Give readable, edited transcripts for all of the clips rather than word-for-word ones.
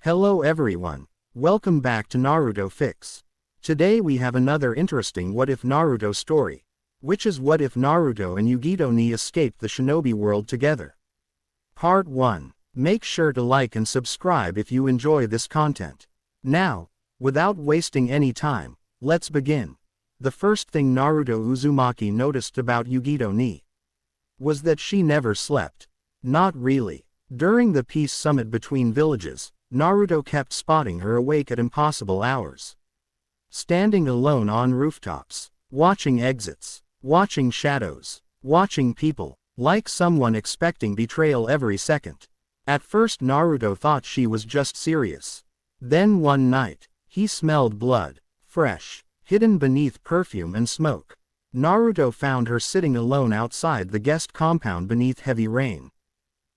Hello everyone. Welcome back to Naruto Fix. Today we have another interesting what if Naruto story, which is what if Naruto and Yugito ni escaped the Shinobi world together. Part 1. Make sure to like and subscribe if you enjoy this content. Now, without wasting any time, let's begin. The first thing Naruto Uzumaki noticed about Yugito ni was that she never slept. Not really. During the peace summit between villages, Naruto kept spotting her awake at impossible hours. Standing alone on rooftops, watching exits, watching shadows, watching people, like someone expecting betrayal every second. At first Naruto thought she was just serious. Then one night, he smelled blood, fresh, hidden beneath perfume and smoke. Naruto found her sitting alone outside the guest compound beneath heavy rain.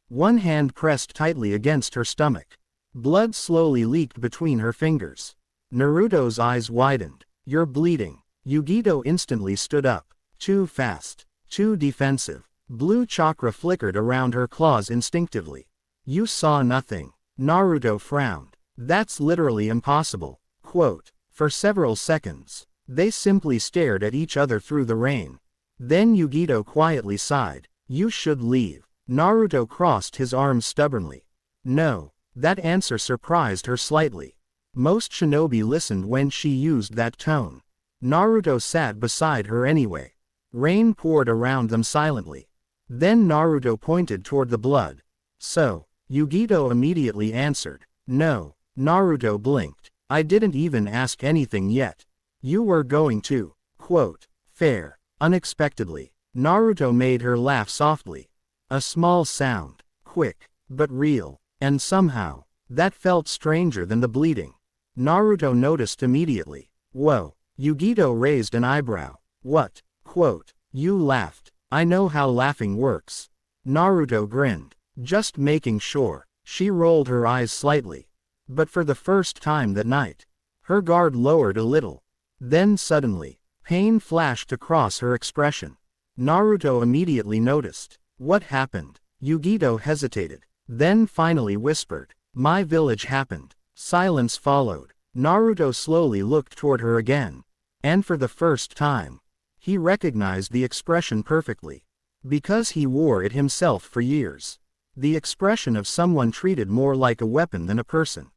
One hand pressed tightly against her stomach. Blood slowly leaked between her fingers. Naruto's eyes widened. "You're bleeding." Yugito instantly stood up. Too fast. Too defensive. Blue chakra flickered around her claws instinctively. "You saw nothing." Naruto frowned. "That's literally impossible." Quote. For several seconds, they simply stared at each other through the rain. Then Yugito quietly sighed. "You should leave." Naruto crossed his arms stubbornly. "No." That answer surprised her slightly. Most shinobi listened when she used that tone. Naruto sat beside her anyway. Rain poured around them silently. Then Naruto pointed toward the blood. "So?" Yugito immediately answered. "No." Naruto blinked. "I didn't even ask anything yet." "You were going to." Quote. Fair. Unexpectedly, Naruto made her laugh softly. A small sound. Quick, but real. And somehow, that felt stranger than the bleeding. Naruto noticed immediately. "Whoa." Yugito raised an eyebrow. "What?" Quote. "You laughed." "I know how laughing works." Naruto grinned. "Just making sure." She rolled her eyes slightly. But for the first time that night, her guard lowered a little. Then suddenly, pain flashed across her expression. Naruto immediately noticed. "What happened?" Yugito hesitated. Then finally whispered, "My village happened." Silence followed. Naruto slowly looked toward her again. And for the first time, he recognized the expression perfectly. Because he wore it himself for years. The expression of someone treated more like a weapon than a person.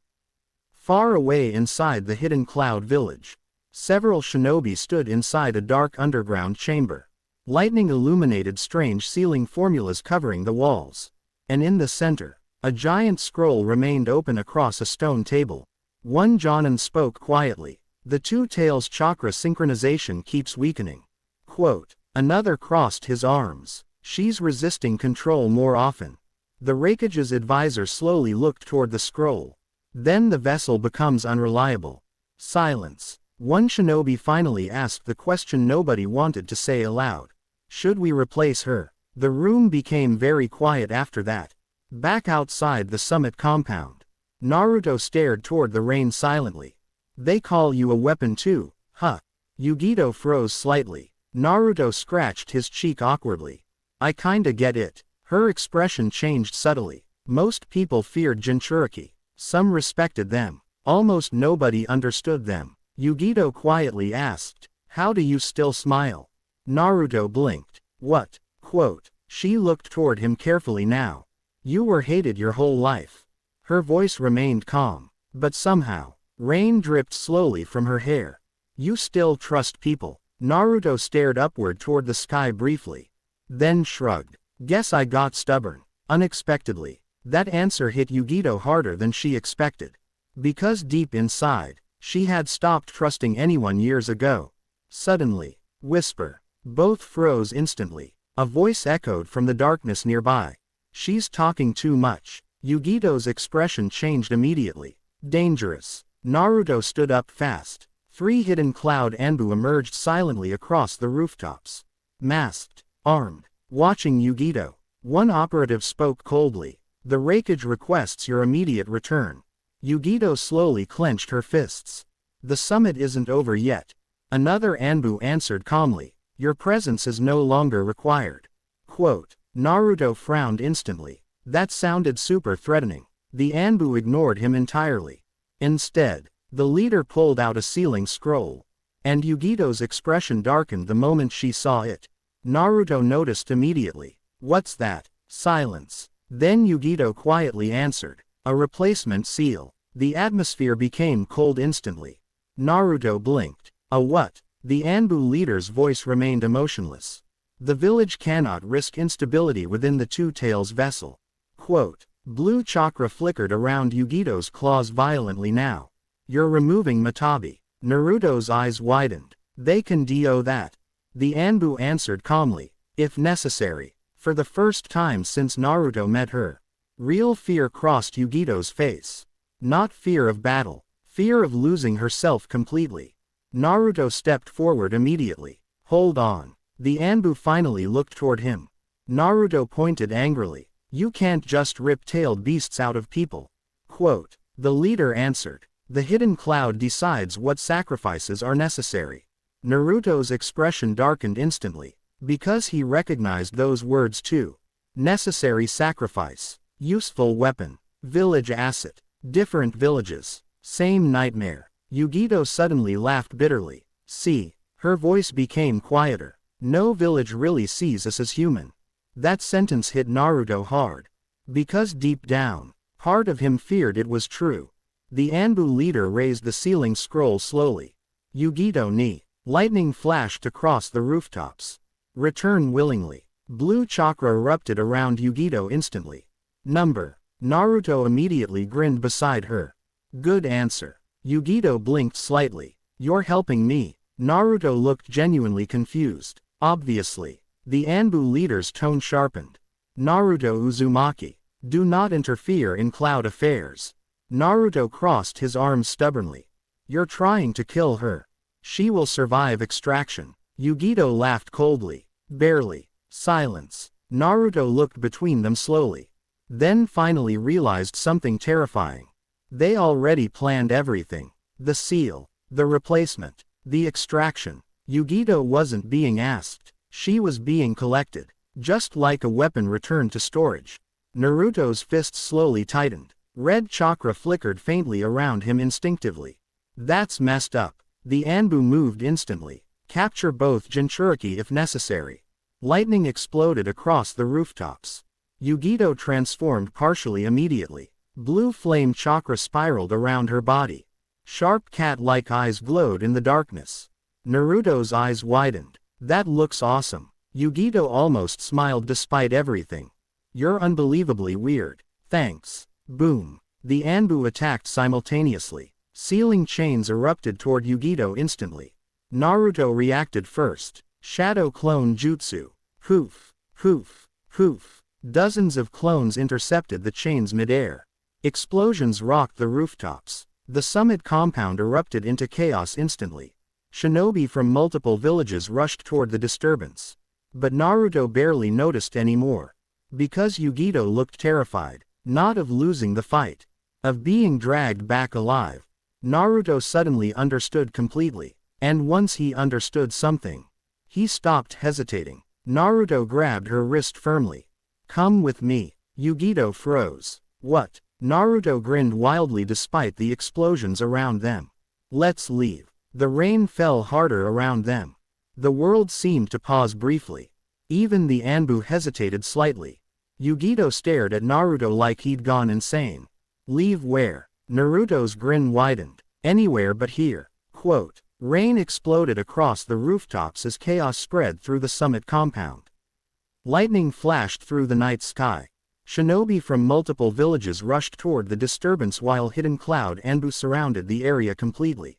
Far away inside the hidden cloud village, several shinobi stood inside a dark underground chamber. Lightning illuminated strange ceiling formulas covering the walls. And in the center, a giant scroll remained open across a stone table. One Jonin spoke quietly. "The two tails chakra synchronization keeps weakening." Quote. Another crossed his arms. "She's resisting control more often." The Raikage's advisor slowly looked toward the scroll. "Then the vessel becomes unreliable." Silence. One shinobi finally asked the question nobody wanted to say aloud. "Should we replace her?" The room became very quiet after that. Back outside the summit compound, Naruto stared toward the rain silently. "They call you a weapon too, huh?" Yugito froze slightly. Naruto scratched his cheek awkwardly. "I kinda get it." Her expression changed subtly. Most people feared Jinchuriki. Some respected them. Almost nobody understood them. Yugito quietly asked, "How do you still smile?" Naruto blinked. "What?" Quote. She looked toward him carefully now. "You were hated your whole life." Her voice remained calm. But somehow, rain dripped slowly from her hair. "You still trust people." Naruto stared upward toward the sky briefly. Then shrugged. "Guess I got stubborn." Unexpectedly, that answer hit Yugito harder than she expected. Because deep inside, she had stopped trusting anyone years ago. Suddenly, whisper. Both froze instantly. A voice echoed from the darkness nearby. "She's talking too much." Yugito's expression changed immediately. "Dangerous." Naruto stood up fast. 3 hidden cloud Anbu emerged silently across the rooftops. Masked, armed, watching Yugito. One operative spoke coldly. "The Raikage requests your immediate return." Yugito slowly clenched her fists. "The summit isn't over yet." Another Anbu answered calmly. "Your presence is no longer required." Quote. Naruto frowned instantly. That sounded super threatening. The Anbu ignored him entirely. Instead, the leader pulled out a sealing scroll. And Yugito's expression darkened the moment she saw it. Naruto noticed immediately. "What's that?" Silence. Then Yugito quietly answered. "A replacement seal." The atmosphere became cold instantly. Naruto blinked. "A what?" The Anbu leader's voice remained emotionless. "The village cannot risk instability within the Two Tails vessel." Quote. Blue chakra flickered around Yugito's claws violently now. "You're removing Matabi." Naruto's eyes widened. "They can do that." The Anbu answered calmly. "If necessary." For the first time since Naruto met her, real fear crossed Yugito's face. Not fear of battle, fear of losing herself completely. Naruto stepped forward immediately. "Hold on." The Anbu finally looked toward him. Naruto pointed angrily. "You can't just rip tailed beasts out of people." Quote. The leader answered. "The hidden cloud decides what sacrifices are necessary." Naruto's expression darkened instantly, because he recognized those words too. Necessary sacrifice. Useful weapon. Village asset. Different villages. Same nightmare. Yugito suddenly laughed bitterly. "See." Her voice became quieter. "No village really sees us as human." That sentence hit Naruto hard. Because deep down, part of him feared it was true. The Anbu leader raised the sealing scroll slowly. "Yugito ni." Lightning flashed across the rooftops. "Return willingly." Blue chakra erupted around Yugito instantly. "Number." Naruto immediately grinned beside her. "Good answer." Yugito blinked slightly. "You're helping me." Naruto looked genuinely confused. "Obviously." The Anbu leader's tone sharpened. "Naruto Uzumaki. Do not interfere in cloud affairs." Naruto crossed his arms stubbornly. "You're trying to kill her. She will survive extraction." Yugito laughed coldly. "Barely." Silence. Naruto looked between them slowly. Then finally realized something terrifying. They already planned everything. The seal. The replacement. The extraction. Yugito wasn't being asked. She was being collected. Just like a weapon returned to storage. Naruto's fists slowly tightened. Red chakra flickered faintly around him instinctively. "That's messed up." The Anbu moved instantly. "Capture both Jinchuriki if necessary." Lightning exploded across the rooftops. Yugito transformed partially immediately. Blue flame chakra spiraled around her body. Sharp cat-like eyes glowed in the darkness. Naruto's eyes widened. "That looks awesome." Yugito almost smiled despite everything. "You're unbelievably weird." "Thanks." Boom. The Anbu attacked simultaneously. Sealing chains erupted toward Yugito instantly. Naruto reacted first. Shadow clone jutsu. Hoof. Hoof. Hoof. Dozens of clones intercepted the chains midair. Explosions rocked the rooftops. The summit compound erupted into chaos instantly. Shinobi from multiple villages rushed toward the disturbance. But Naruto barely noticed anymore. Because Yugito looked terrified. Not of losing the fight. Of being dragged back alive. Naruto suddenly understood completely. And once he understood something, he stopped hesitating. Naruto grabbed her wrist firmly. "Come with me." Yugito froze. "What?" Naruto grinned wildly despite the explosions around them. "Let's leave." The rain fell harder around them. The world seemed to pause briefly. Even the Anbu hesitated slightly. Yugito stared at Naruto like he'd gone insane. "Leave where?" Naruto's grin widened. "Anywhere but here." Quote. Rain exploded across the rooftops as chaos spread through the summit compound. Lightning flashed through the night sky. Shinobi from multiple villages rushed toward the disturbance while hidden cloud Anbu surrounded the area completely.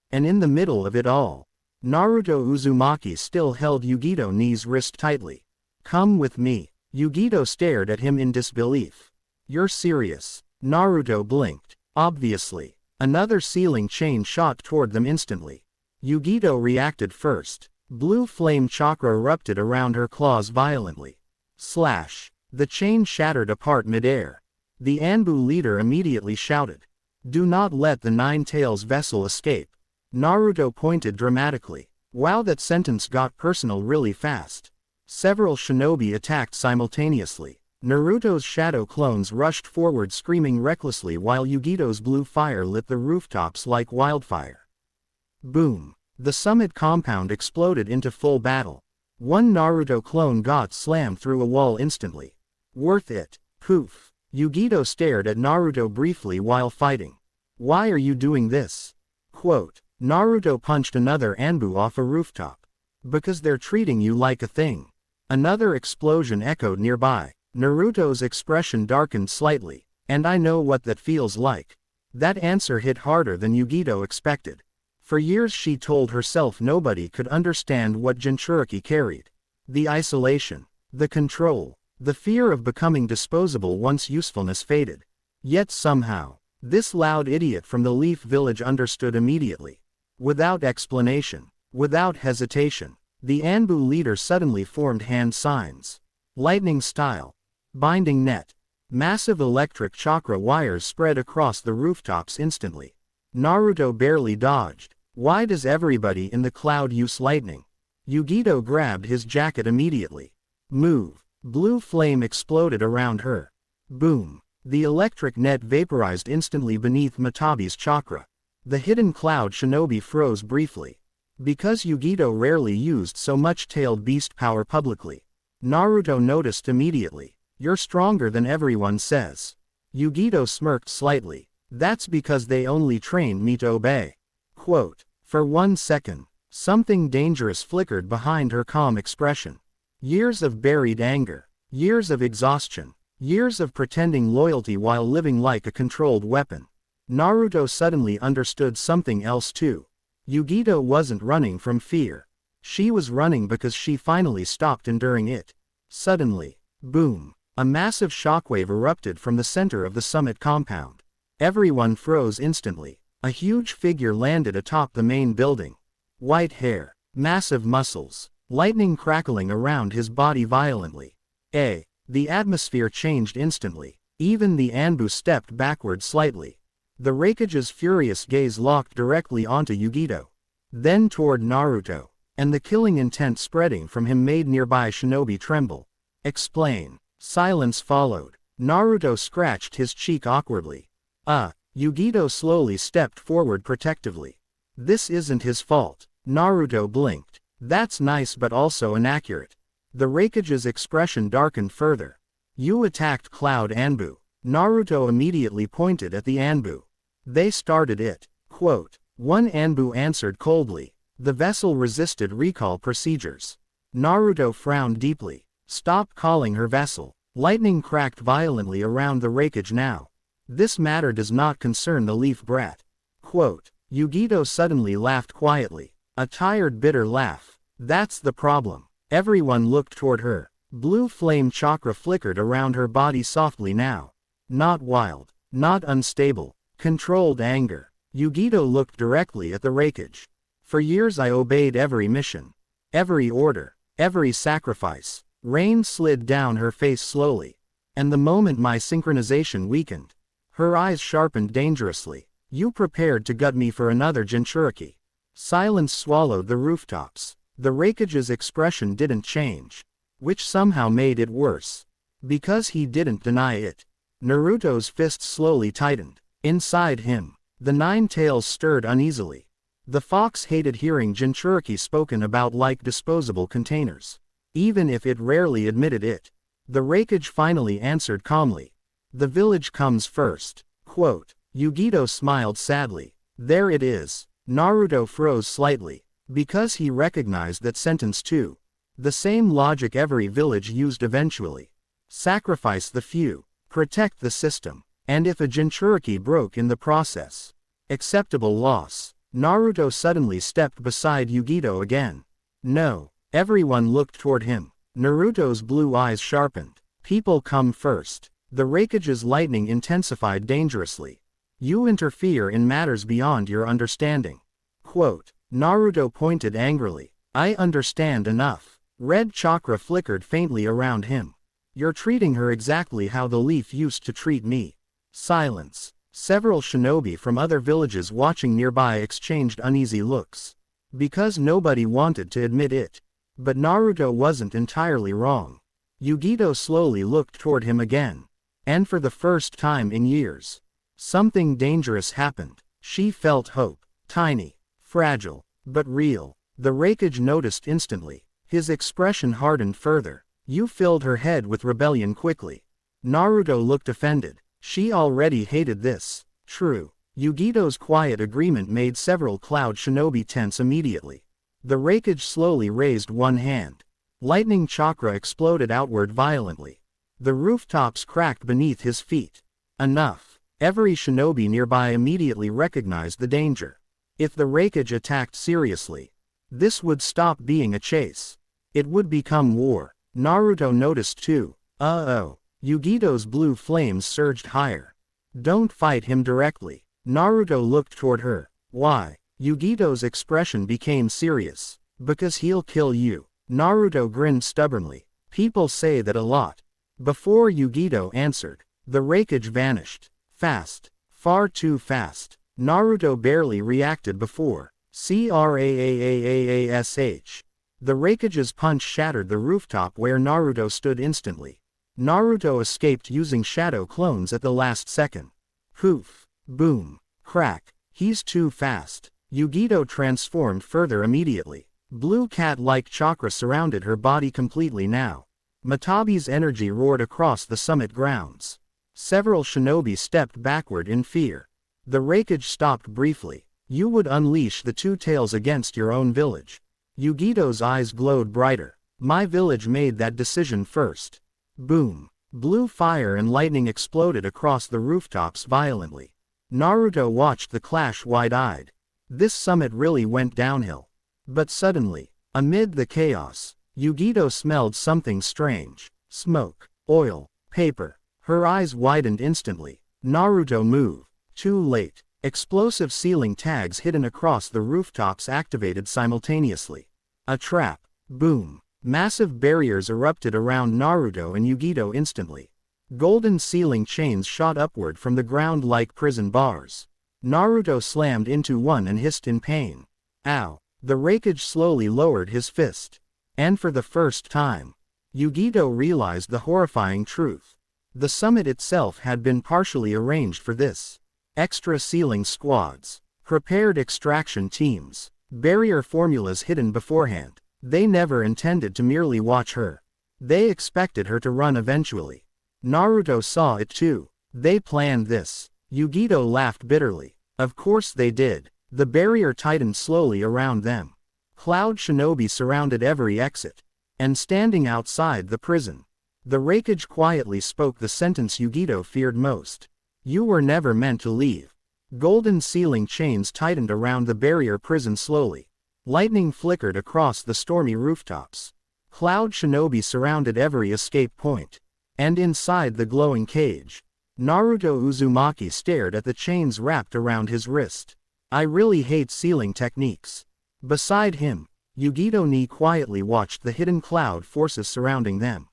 And in the middle of it all, Naruto Uzumaki still held Yugito Ni's wrist tightly. "Come with me." Yugito stared at him in disbelief. "You're serious?" Naruto blinked. "Obviously." Another sealing chain shot toward them instantly. Yugito reacted first. Blue flame chakra erupted around her claws violently. Slash. The chain shattered apart midair. The Anbu leader immediately shouted. "Do not let the Nine Tails vessel escape." Naruto pointed dramatically. Wow, that sentence got personal really fast. Several shinobi attacked simultaneously. Naruto's shadow clones rushed forward screaming recklessly while Yugito's blue fire lit the rooftops like wildfire. Boom! The summit compound exploded into full battle. One Naruto clone got slammed through a wall instantly. Worth it. Poof. Yugito stared at Naruto briefly while fighting. Why are you doing this? Quote, Naruto punched another Anbu off a rooftop. Because they're treating you like a thing. Another explosion echoed nearby. Naruto's expression darkened slightly. And I know what that feels like. That answer hit harder than Yugito expected. For years she told herself nobody could understand what Jinchuriki carried. The isolation. The control. The fear of becoming disposable once usefulness faded. Yet somehow, this loud idiot from the Leaf Village understood immediately. Without explanation. Without hesitation. The Anbu leader suddenly formed hand signs. Lightning style. Binding net. Massive electric chakra wires spread across the rooftops instantly. Naruto barely dodged. Why does everybody in the cloud use lightning? Yugito grabbed his jacket immediately. Move. Blue flame exploded around her. Boom. The electric net vaporized instantly beneath Matabi's chakra. The hidden cloud shinobi froze briefly. Because Yugito rarely used so much tailed beast power publicly. Naruto noticed immediately. You're stronger than everyone says. Yugito smirked slightly. That's because they only trained me to obey. Quote, for 1 second, something dangerous flickered behind her calm expression. Years of buried anger. Years of exhaustion. Years of pretending loyalty while living like a controlled weapon. Naruto suddenly understood something else too. Yugito wasn't running from fear. She was running because she finally stopped enduring it. Suddenly, boom, a massive shockwave erupted from the center of the summit compound. Everyone froze instantly. A huge figure landed atop the main building. White hair, massive muscles, lightning crackling around his body violently. The atmosphere changed instantly. Even the Anbu stepped backward slightly. The Raikage's furious gaze locked directly onto Yugito. Then toward Naruto. And the killing intent spreading from him made nearby shinobi tremble. Explain. Silence followed. Naruto scratched his cheek awkwardly. Yugito slowly stepped forward protectively. This isn't his fault. Naruto blinked. That's nice but also inaccurate. The Raikage's expression darkened further. You attacked Cloud Anbu. Naruto immediately pointed at the Anbu. They started it. Quote, one Anbu answered coldly. The vessel resisted recall procedures. Naruto frowned deeply. Stop calling her vessel. Lightning cracked violently around the Raikage now. This matter does not concern the leaf brat. Quote, Yugito suddenly laughed quietly. A tired bitter laugh. That's the problem. Everyone looked toward her. Blue flame chakra flickered around her body softly now. Not wild. Not unstable. Controlled anger. Yugito looked directly at the Raikage. For years I obeyed every mission. Every order. Every sacrifice. Rain slid down her face slowly. And the moment my synchronization weakened. Her eyes sharpened dangerously. You prepared to gut me for another Jinchuriki. Silence swallowed the rooftops. The Raikage's expression didn't change. Which somehow made it worse. Because he didn't deny it. Naruto's fists slowly tightened. Inside him, the 9 tails stirred uneasily. The fox hated hearing Jinchuriki spoken about like disposable containers. Even if it rarely admitted it. The Raikage finally answered calmly. The village comes first. Quote, Yugito smiled sadly. There it is. Naruto froze slightly. Because he recognized that sentence too. The same logic every village used eventually. Sacrifice the few. Protect the system. And if a Jinchuriki broke in the process. Acceptable loss. Naruto suddenly stepped beside Yugito again. No. Everyone looked toward him. Naruto's blue eyes sharpened. People come first. The Raikage's lightning intensified dangerously. You interfere in matters beyond your understanding. Quote, Naruto pointed angrily. I understand enough. Red chakra flickered faintly around him. You're treating her exactly how the leaf used to treat me. Silence. Several shinobi from other villages watching nearby exchanged uneasy looks. Because nobody wanted to admit it. But Naruto wasn't entirely wrong. Yugito slowly looked toward him again. And for the first time in years, something dangerous happened. She felt hope. Tiny, fragile, but real. The Raikage noticed instantly. His expression hardened further. You filled her head with rebellion quickly. Naruto looked offended. She already hated this. True. Yugito's quiet agreement made several Cloud Shinobi tense immediately. The Raikage slowly raised one hand. Lightning chakra exploded outward violently. The rooftops cracked beneath his feet. Enough. Every shinobi nearby immediately recognized the danger. If the Raikage attacked seriously, this would stop being a chase. It would become war. Naruto noticed too. Uh-oh. Yugito's blue flames surged higher. Don't fight him directly. Naruto looked toward her. Why? Yugito's expression became serious. Because he'll kill you. Naruto grinned stubbornly. People say that a lot. Before Yugito answered, the Raikage vanished. Fast. Far too fast. Naruto barely reacted before. Craash. The Raikage's punch shattered the rooftop where Naruto stood instantly. Naruto escaped using shadow clones at the last second. Poof. Boom. Crack. He's too fast. Yugito transformed further immediately. Blue cat-like chakra surrounded her body completely now. Matabi's energy roared across the summit grounds. Several shinobi stepped backward in fear. The Raikage stopped briefly. You would unleash the two tails against your own village. Yugito's eyes glowed brighter. My village made that decision first. Boom. Blue fire and lightning exploded across the rooftops violently. Naruto watched the clash wide-eyed. This summit really went downhill. But suddenly, amid the chaos, Yugito smelled something strange. Smoke, oil, paper. Her eyes widened instantly. Naruto moved. Too late. Explosive ceiling tags hidden across the rooftops activated simultaneously. A trap. Boom. Massive barriers erupted around Naruto and Yugito instantly. Golden ceiling chains shot upward from the ground like prison bars. Naruto slammed into one and hissed in pain. Ow. The Raikage slowly lowered his fist. And for the first time, Yugito realized the horrifying truth. The summit itself had been partially arranged for this. Extra ceiling squads. Prepared extraction teams. Barrier formulas hidden beforehand. They never intended to merely watch her. They expected her to run eventually. Naruto saw it too. They planned this. Yugito laughed bitterly. Of course they did. The barrier tightened slowly around them. Cloud shinobi surrounded every exit. And standing outside the prison, the Raikage quietly spoke the sentence Yugito feared most. You were never meant to leave. Golden ceiling chains tightened around the barrier prison slowly. Lightning flickered across the stormy rooftops. Cloud shinobi surrounded every escape point. And inside the glowing cage, Naruto Uzumaki stared at the chains wrapped around his wrist. I really hate ceiling techniques. Beside him, Yugito Ni quietly watched the hidden cloud forces surrounding them.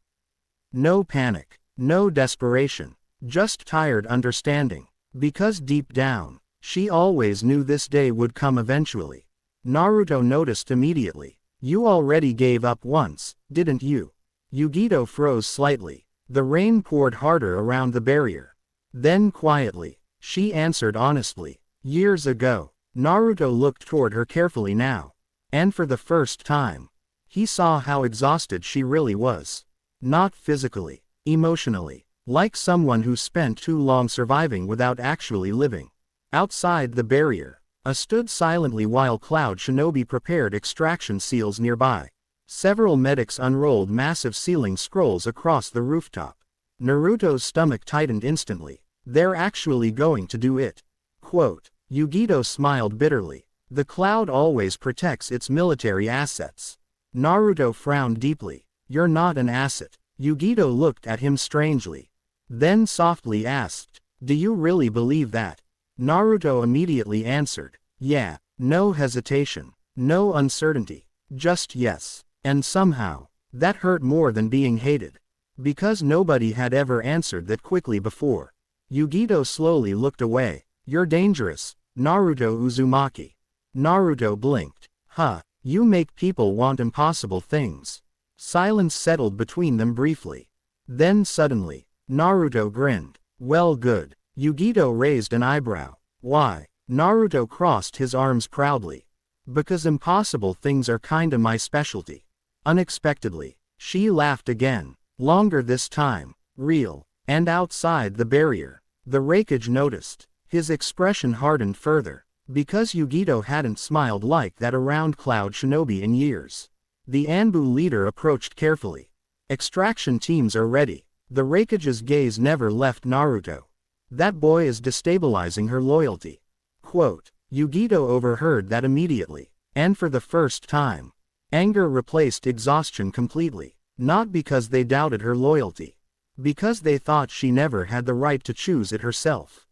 No panic, no desperation, just tired understanding. Because deep down, she always knew this day would come eventually. Naruto noticed immediately. You already gave up once, didn't you? Yugito froze slightly. The rain poured harder around the barrier. Then quietly, she answered honestly. Years ago. Naruto looked toward her carefully now. And for the first time, he saw how exhausted she really was. Not physically, emotionally. Like someone who spent too long surviving without actually living. Outside the barrier, stood silently while Cloud Shinobi prepared extraction seals nearby. Several medics unrolled massive ceiling scrolls across the rooftop. Naruto's stomach tightened instantly. They're actually going to do it. Quote. Yugito smiled bitterly. The cloud always protects its military assets. Naruto frowned deeply. You're not an asset. Yugito looked at him strangely. Then softly asked, do you really believe that? Naruto immediately answered, yeah. No hesitation. No uncertainty. Just yes. And somehow, that hurt more than being hated. Because nobody had ever answered that quickly before. Yugito slowly looked away. You're dangerous, Naruto Uzumaki. Naruto blinked. Huh, you make people want impossible things. Silence settled between them briefly. Then suddenly, Naruto grinned. Well good. Yugito raised an eyebrow. Why? Naruto crossed his arms proudly. Because impossible things are kinda my specialty. Unexpectedly, she laughed again. Longer this time. Real. And outside the barrier, the Raikage noticed. His expression hardened further. Because Yugito hadn't smiled like that around Cloud Shinobi in years. The Anbu leader approached carefully. Extraction teams are ready. The Raikage's gaze never left Naruto. That boy is destabilizing her loyalty. Quote, Yugito overheard that immediately. And for the first time, anger replaced exhaustion completely. Not because they doubted her loyalty. Because they thought she never had the right to choose it herself.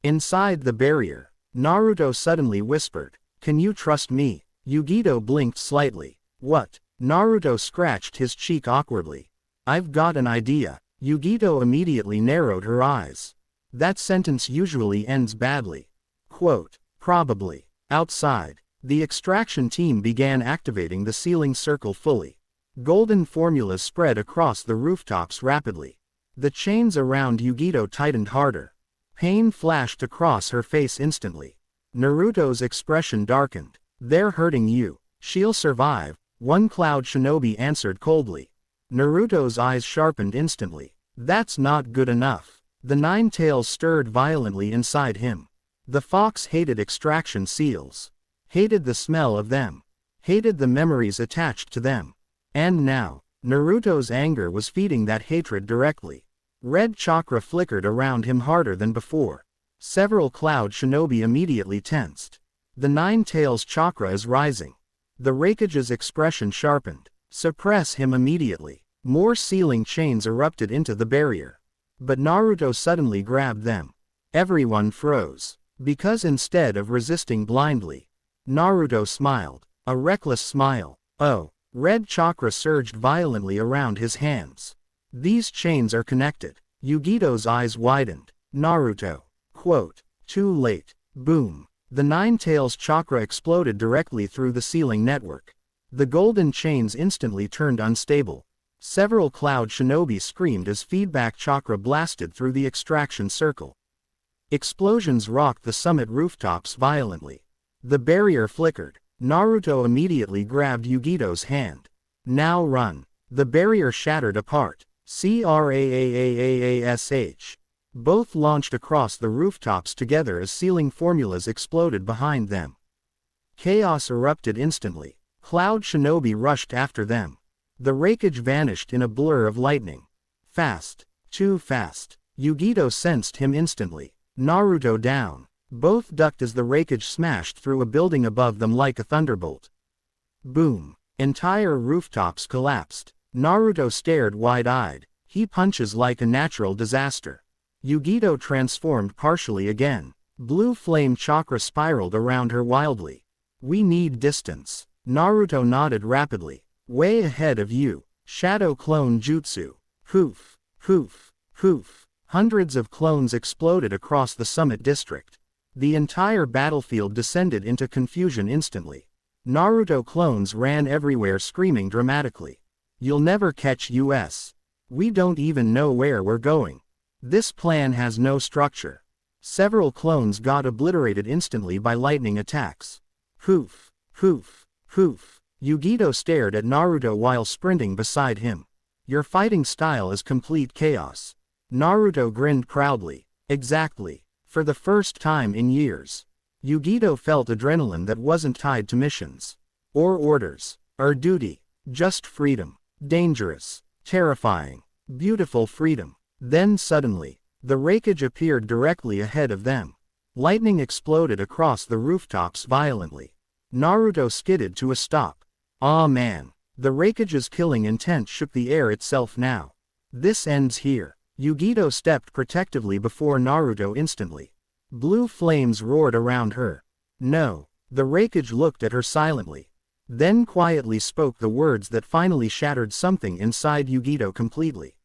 Inside the barrier, Naruto suddenly whispered, "Can you trust me?" Yugito blinked slightly. What? Naruto scratched his cheek awkwardly. I've got an idea. Yugito immediately narrowed her eyes. That sentence usually ends badly. Quote, probably. Outside, the extraction team began activating the sealing circle fully. Golden formulas spread across the rooftops rapidly. The chains around Yugito tightened harder. Pain flashed across her face instantly. Naruto's expression darkened. They're hurting you. She'll survive, one Cloud Shinobi answered coldly. Naruto's eyes sharpened instantly. That's not good enough. The nine tails stirred violently inside him. The fox hated extraction seals. Hated the smell of them. Hated the memories attached to them. And now, Naruto's anger was feeding that hatred directly. Red chakra flickered around him harder than before. Several Cloud Shinobi immediately tensed. The nine tails chakra is rising. The Raikage's expression sharpened. Suppress him immediately. More sealing chains erupted into the barrier. But Naruto suddenly grabbed them. Everyone froze. Because instead of resisting blindly, Naruto smiled. A reckless smile. Oh. Red chakra surged violently around his hands. These chains are connected. Yugito's eyes widened. Naruto. Quote. Too late. Boom. The nine tails chakra exploded directly through the sealing network. The golden chains instantly turned unstable. Several Cloud Shinobi screamed as feedback chakra blasted through the extraction circle. Explosions rocked the summit rooftops violently. The barrier flickered. Naruto immediately grabbed Yugito's hand. Now run. The barrier shattered apart. CRAAAASH. Both launched across the rooftops together as sealing formulas exploded behind them. Chaos erupted instantly. Cloud Shinobi rushed after them. The Raikage vanished in a blur of lightning. Fast. Too fast. Yugito sensed him instantly. Naruto down. Both ducked as the Raikage smashed through a building above them like a thunderbolt. Boom. Entire rooftops collapsed. Naruto stared wide-eyed. He punches like a natural disaster. Yugito transformed partially again. Blue flame chakra spiraled around her wildly. We need distance. Naruto nodded rapidly. Way ahead of you. Shadow clone jutsu. Hoof. Hoof. Hoof. Hundreds of clones exploded across the summit district. The entire battlefield descended into confusion instantly. Naruto clones ran everywhere screaming dramatically. You'll never catch us. We don't even know where we're going. This plan has no structure. Several clones got obliterated instantly by lightning attacks. Hoof. Hoof. Hoof. Yugito stared at Naruto while sprinting beside him. Your fighting style is complete chaos. Naruto grinned proudly. Exactly. For the first time in years, Yugito felt adrenaline that wasn't tied to missions, or orders, or duty, just freedom. Dangerous, terrifying, beautiful freedom. Then suddenly, the Raikage appeared directly ahead of them. Lightning exploded across the rooftops violently. Naruto skidded to a stop. Aw man, the Raikage's killing intent shook the air itself now. This ends here. Yugito stepped protectively before Naruto instantly. Blue flames roared around her. No. The Raikage looked at her silently. Then quietly spoke the words that finally shattered something inside Yugito completely.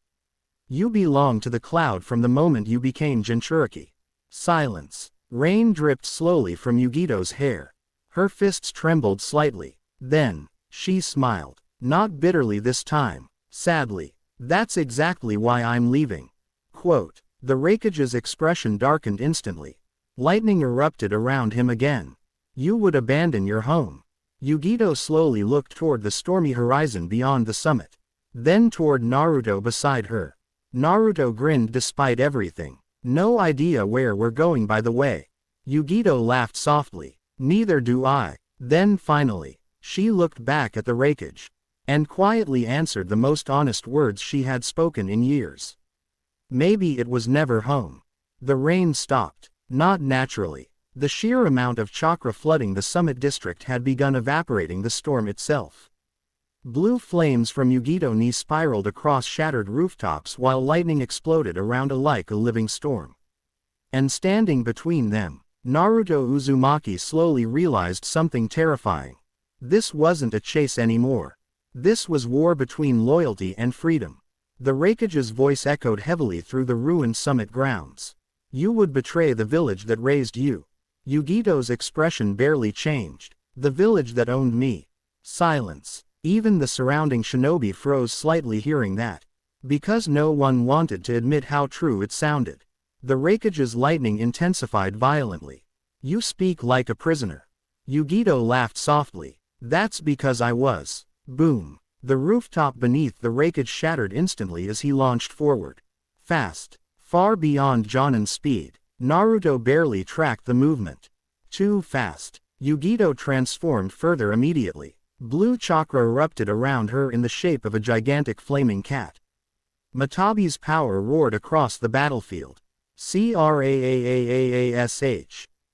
You belong to the cloud from the moment you became Jinchuriki. Silence. Rain dripped slowly from Yugito's hair. Her fists trembled slightly. Then, she smiled. Not bitterly this time. Sadly. That's exactly why I'm leaving. Quote. The Raikage's expression darkened instantly. Lightning erupted around him again. You would abandon your home. Yugito slowly looked toward the stormy horizon beyond the summit. Then toward Naruto beside her. Naruto grinned despite everything. No idea where we're going, by the way. Yugito laughed softly. Neither do I. Then finally, she looked back at the Raikage. And quietly answered the most honest words she had spoken in years. Maybe it was never home. The rain stopped. Not naturally. The sheer amount of chakra flooding the summit district had begun evaporating the storm itself. Blue flames from Yugito-ni spiraled across shattered rooftops while lightning exploded around like a living storm. And standing between them, Naruto Uzumaki slowly realized something terrifying. This wasn't a chase anymore. This was war between loyalty and freedom. The Raikage's voice echoed heavily through the ruined summit grounds. You would betray the village that raised you. Yugito's expression barely changed. The village that owned me. Silence. Even the surrounding shinobi froze slightly hearing that. Because no one wanted to admit how true it sounded. The Raikage's lightning intensified violently. You speak like a prisoner. Yugito laughed softly. That's because I was. Boom. The rooftop beneath the Raikage shattered instantly as he launched forward. Fast. Far beyond Jonan's speed. Naruto barely tracked the movement. Too fast. Yugito transformed further immediately. Blue chakra erupted around her in the shape of a gigantic flaming cat. Matabi's power roared across the battlefield. Craash.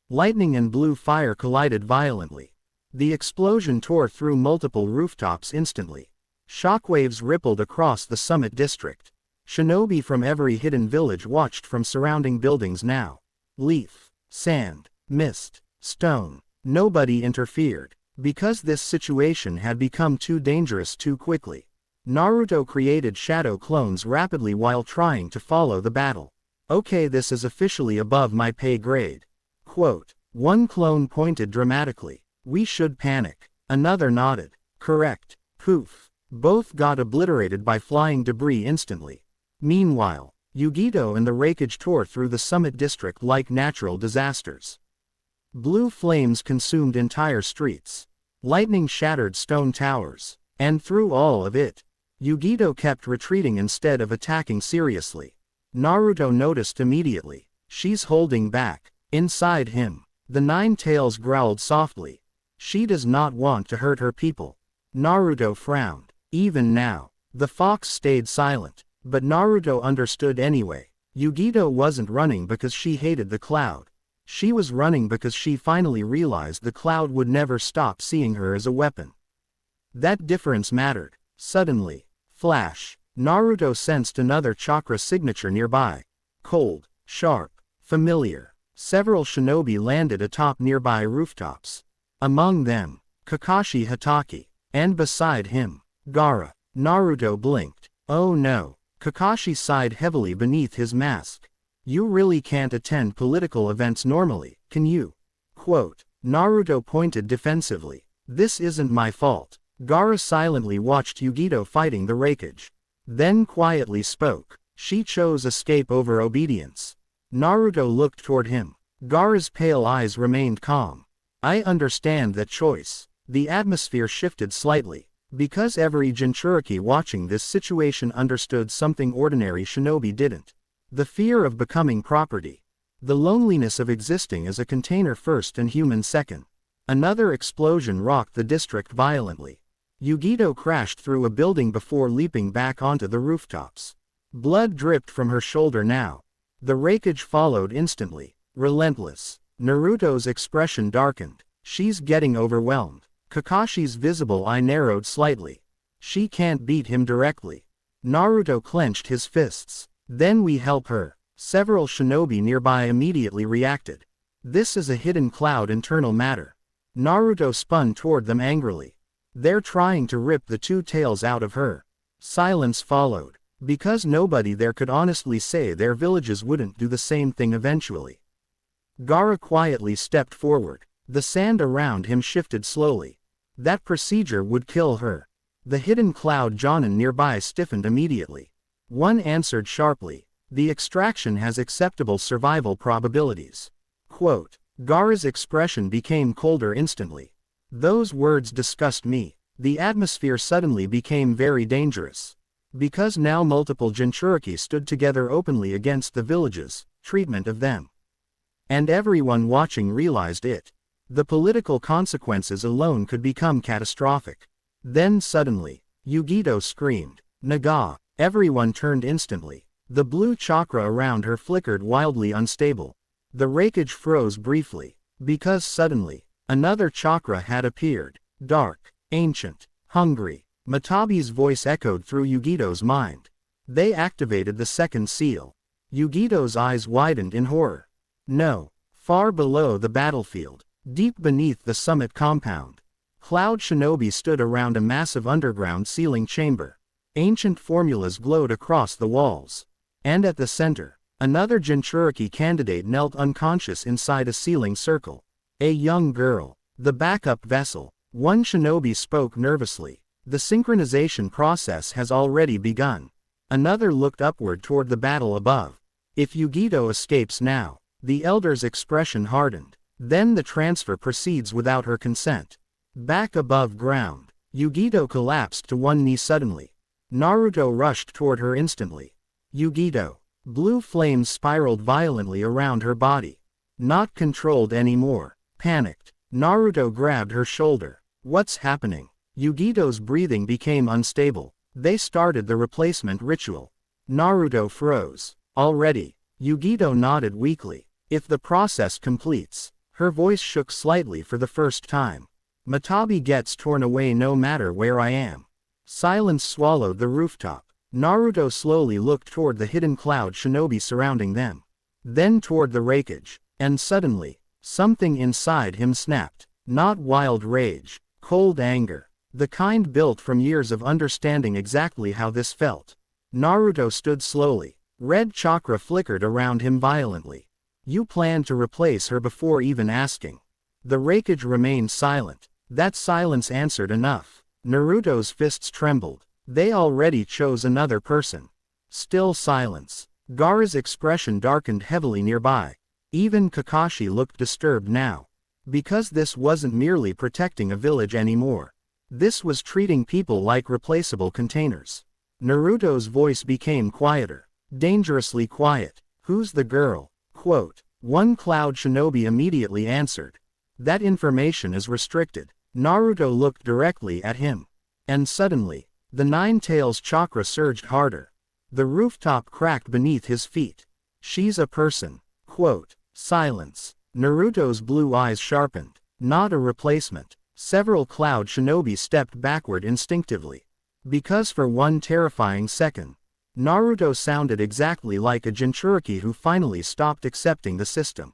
Lightning and blue fire collided violently. The explosion tore through multiple rooftops instantly. Shockwaves rippled across the summit district. Shinobi from every hidden village watched from surrounding buildings now. Leaf, sand, mist, stone. Nobody interfered. Because this situation had become too dangerous too quickly. Naruto created shadow clones rapidly while trying to follow the battle. Okay, this is officially above my pay grade. Quote. One clone pointed dramatically. We should panic. Another nodded. Correct. Poof. Both got obliterated by flying debris instantly. Meanwhile, Yugito and the Raikage tore through the summit district like natural disasters. Blue flames consumed entire streets. Lightning shattered stone towers. And through all of it, Yugito kept retreating instead of attacking seriously. Naruto noticed immediately. She's holding back. Inside him, the Nine Tails growled softly. She does not want to hurt her people. Naruto frowned. Even now, the fox stayed silent. But Naruto understood anyway. Yugito wasn't running because she hated the cloud. She was running because she finally realized the cloud would never stop seeing her as a weapon. That difference mattered. Suddenly, flash, Naruto sensed another chakra signature nearby. Cold, sharp, familiar. Several shinobi landed atop nearby rooftops. Among them, Kakashi Hatake. And beside him, Gaara. Naruto blinked. Oh no. Kakashi sighed heavily beneath his mask. You really can't attend political events normally, can you? Quote. Naruto pointed defensively. This isn't my fault. Gaara silently watched Yugito fighting the Raikage. Then quietly spoke. She chose escape over obedience. Naruto looked toward him. Gaara's pale eyes remained calm. I understand that choice. The atmosphere shifted slightly. Because every Jinchuriki watching this situation understood something ordinary shinobi didn't. The fear of becoming property. The loneliness of existing as a container first and human second. Another explosion rocked the district violently. Yugito crashed through a building before leaping back onto the rooftops. Blood dripped from her shoulder now. The Raikage followed instantly. Relentless. Naruto's expression darkened. She's getting overwhelmed. Kakashi's visible eye narrowed slightly. She can't beat him directly. Naruto clenched his fists. Then we help her. Several shinobi nearby immediately reacted. This is a hidden cloud internal matter. Naruto spun toward them angrily. They're trying to rip the two tails out of her. Silence followed. Because nobody there could honestly say their villages wouldn't do the same thing eventually. Gaara quietly stepped forward. The sand around him shifted slowly. That procedure would kill her. The hidden cloud Jonin nearby stiffened immediately. One answered sharply. The extraction has acceptable survival probabilities. Quote. Gaara's expression became colder instantly. Those words disgust me. The atmosphere suddenly became very dangerous. Because now multiple Jinchuriki stood together openly against the village's treatment of them. And everyone watching realized it. The political consequences alone could become catastrophic. Then suddenly, Yugito screamed, Naga! Everyone turned instantly. The blue chakra around her flickered wildly unstable. The raikage froze briefly, because suddenly, another chakra had appeared, dark, ancient, hungry. Matabi's voice echoed through Yugito's mind. They activated the second seal. Yugito's eyes widened in horror. No, far below the battlefield, deep beneath the summit compound, Cloud Shinobi stood around a massive underground sealing chamber. Ancient formulas glowed across the walls. And at the center, another Jinchuriki candidate knelt unconscious inside a sealing circle. A young girl. The backup vessel. One shinobi spoke nervously. The synchronization process has already begun. Another looked upward toward the battle above. If Yugito escapes now, the elder's expression hardened. Then the transfer proceeds without her consent. Back above ground, Yugito collapsed to one knee suddenly. Naruto rushed toward her instantly. Yugito. Blue flames spiraled violently around her body. Not controlled anymore. Panicked, Naruto grabbed her shoulder. What's happening? Yugito's breathing became unstable. They started the replacement ritual. Naruto froze. Already. Yugito nodded weakly. If the process completes. Her voice shook slightly for the first time. Matabi gets torn away no matter where I am. Silence swallowed the rooftop. Naruto slowly looked toward the hidden cloud shinobi surrounding them. Then toward the raikage. And suddenly, something inside him snapped. Not wild rage. Cold anger. The kind built from years of understanding exactly how this felt. Naruto stood slowly. Red chakra flickered around him violently. You planned to replace her before even asking. The raikage remained silent. That silence answered enough. Naruto's fists trembled. They already chose another person. Still silence. Gaara's expression darkened heavily nearby. Even Kakashi looked disturbed now. Because this wasn't merely protecting a village anymore. This was treating people like replaceable containers. Naruto's voice became quieter. Dangerously quiet. Who's the girl? Quote. One cloud shinobi immediately answered. That information is restricted. Naruto looked directly at him. And suddenly, the Nine Tails chakra surged harder. The rooftop cracked beneath his feet. She's a person. Quote. Silence. Naruto's blue eyes sharpened. Not a replacement. Several cloud shinobi stepped backward instinctively. Because for one terrifying second, Naruto sounded exactly like a Jinchuriki who finally stopped accepting the system.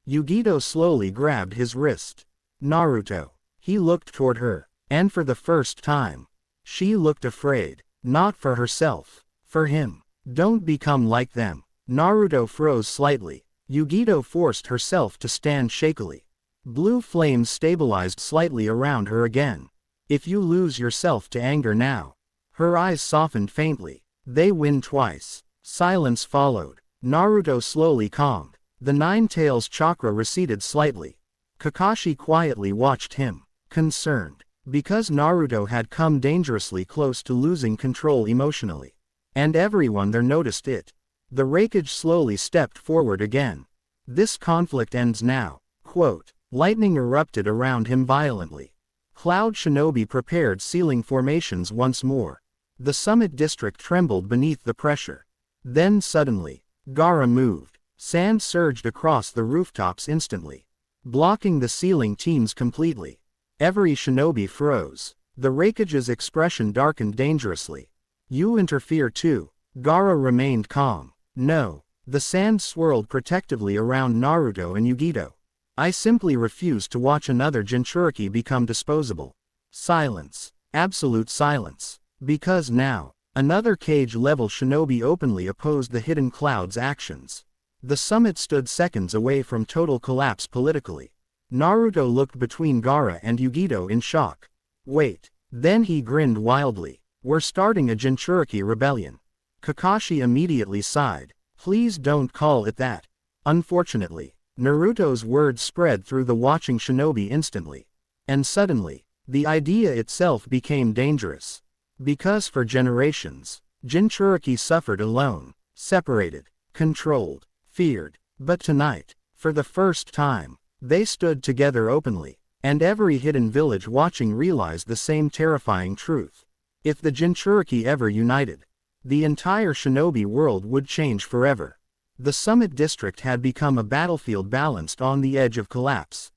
Yugito slowly grabbed his wrist. Naruto. He looked toward her. And for the first time, she looked afraid. Not for herself. For him. Don't become like them. Naruto froze slightly. Yugito forced herself to stand shakily. Blue flames stabilized slightly around her again. If you lose yourself to anger now. Her eyes softened faintly. They win twice. Silence followed. Naruto slowly calmed. The Nine Tails chakra receded slightly. Kakashi quietly watched him, concerned. Because Naruto had come dangerously close to losing control emotionally. And everyone there noticed it. The raikage slowly stepped forward again. This conflict ends now. Quote. Lightning erupted around him violently. Cloud shinobi prepared sealing formations once more. The summit district trembled beneath the pressure. Then suddenly, Gaara moved. Sand surged across the rooftops instantly, blocking the sealing teams completely. Every shinobi froze. The raikage's expression darkened dangerously. You interfere too. Gaara remained calm. No. The sand swirled protectively around Naruto and Yugito. I simply refuse to watch another Jinchuriki become disposable. Silence. Absolute silence. Because now, another cage-level shinobi openly opposed the hidden cloud's actions. The summit stood seconds away from total collapse politically. Naruto looked between Gaara and Yugito in shock. Wait. Then he grinned wildly. We're starting a Jinchuriki rebellion. Kakashi immediately sighed. Please don't call it that. Unfortunately, Naruto's words spread through the watching shinobi instantly. And suddenly, the idea itself became dangerous. Because for generations, Jinchuriki suffered alone, separated, controlled, feared. But tonight, for the first time, they stood together openly, and every hidden village watching realized the same terrifying truth. If the Jinchuriki ever united, the entire shinobi world would change forever. The summit district had become a battlefield balanced on the edge of collapse.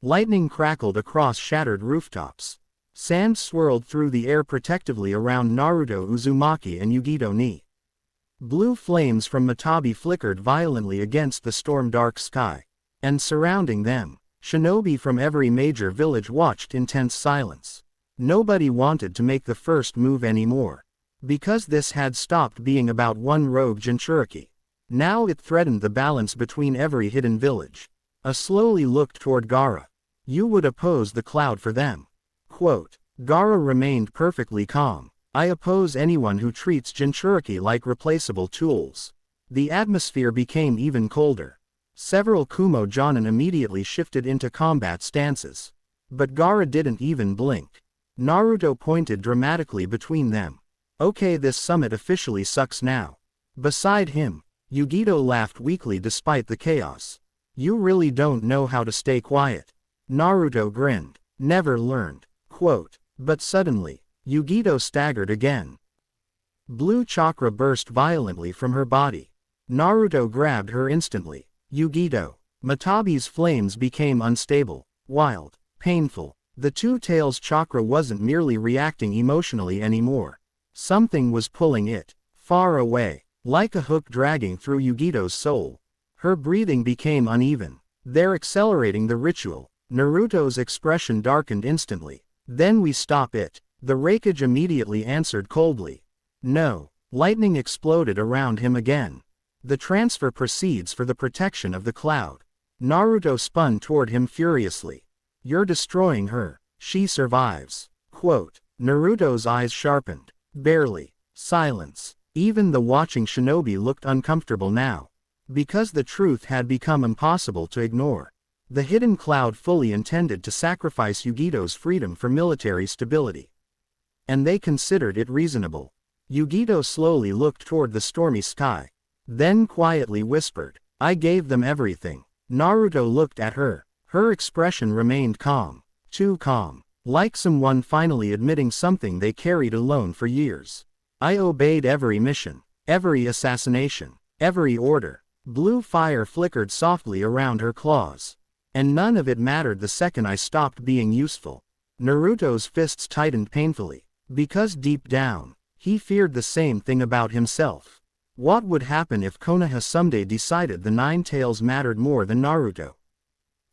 Lightning crackled across shattered rooftops. Sand swirled through the air protectively around Naruto, Uzumaki and Yugito ni. Blue flames from Matabi flickered violently against the storm-dark sky. And surrounding them, shinobi from every major village watched in tense silence. Nobody wanted to make the first move anymore. Because this had stopped being about one rogue Jinchuriki. Now it threatened the balance between every hidden village. A slowly looked toward Gaara. You would oppose the cloud for them. Quote. Gaara remained perfectly calm. I oppose anyone who treats Jinchuriki like replaceable tools. The atmosphere became even colder. Several Kumo Jonin immediately shifted into combat stances. But Gaara didn't even blink. Naruto pointed dramatically between them. Okay, this summit officially sucks now. Beside him, Yugito laughed weakly despite the chaos. You really don't know how to stay quiet. Naruto grinned. Never learned. Quote. But suddenly, Yugito staggered again. Blue chakra burst violently from her body. Naruto grabbed her instantly. Yugito. Matabi's flames became unstable, wild, painful. The two tails chakra wasn't merely reacting emotionally anymore. Something was pulling it, far away, like a hook dragging through Yugito's soul. Her breathing became uneven. They're accelerating the ritual. Naruto's expression darkened instantly. Then we stop it. The Raikage immediately answered coldly. No. Lightning exploded around him again. The transfer proceeds for the protection of the cloud. Naruto spun toward him furiously. You're destroying her. She survives. Quote. Naruto's eyes sharpened. Barely. Silence. Even the watching shinobi looked uncomfortable now. Because the truth had become impossible to ignore. The hidden cloud fully intended to sacrifice Yugito's freedom for military stability. And they considered it reasonable. Yugito slowly looked toward the stormy sky. Then quietly whispered, I gave them everything. Naruto looked at her. Her expression remained calm. Too calm. Like someone finally admitting something they carried alone for years. I obeyed every mission, every assassination, every order. Blue fire flickered softly around her claws. And none of it mattered the second I stopped being useful. Naruto's fists tightened painfully. Because deep down, he feared the same thing about himself. What would happen if Konoha someday decided the Nine Tails mattered more than Naruto?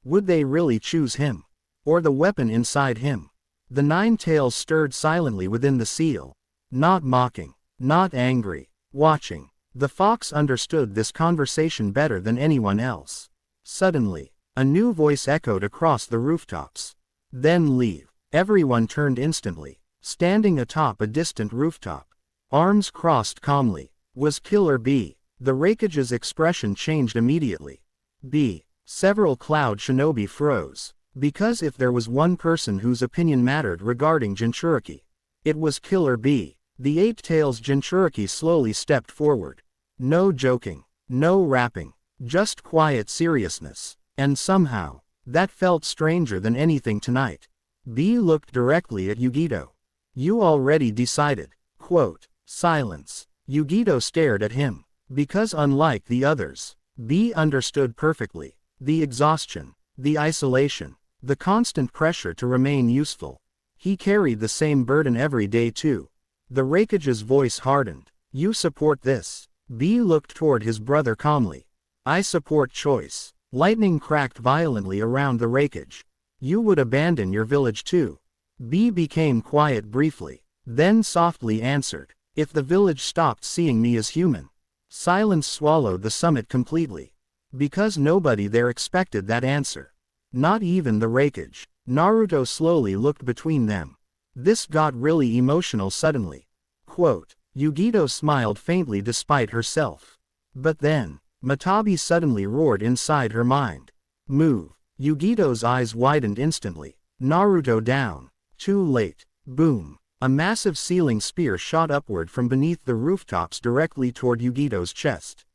Would they really choose him? Or the weapon inside him? The Nine Tails stirred silently within the seal. Not mocking, not angry, watching. The fox understood this conversation better than anyone else. Suddenly, a new voice echoed across the rooftops. Then leave. Everyone turned instantly. Standing atop a distant rooftop, arms crossed calmly, was Killer B. The Raikage's expression changed immediately. B. Several cloud shinobi froze. Because if there was one person whose opinion mattered regarding Jinchuriki, it was Killer B. The Eight Tails Jinchuriki slowly stepped forward. No joking, no rapping, just quiet seriousness. And somehow, that felt stranger than anything tonight. B looked directly at Yugito. You already decided. Quote. Silence. Yugito stared at him. Because unlike the others, B understood perfectly. The exhaustion, the isolation, the constant pressure to remain useful. He carried the same burden every day too. The Raikage's voice hardened. You support this. B looked toward his brother calmly. I support choice. Lightning cracked violently around the Raikage. You would abandon your village too. B became quiet briefly, then softly answered, if the village stopped seeing me as human. Silence swallowed the summit completely. Because nobody there expected that answer. Not even the Raikage. Naruto slowly looked between them. This got really emotional suddenly. Quote. Yugito smiled faintly despite herself. But then, Matabi suddenly roared inside her mind. Move. Yugito's eyes widened instantly. Naruto down. Too late. Boom. A massive ceiling spear shot upward from beneath the rooftops directly toward Yugito's chest.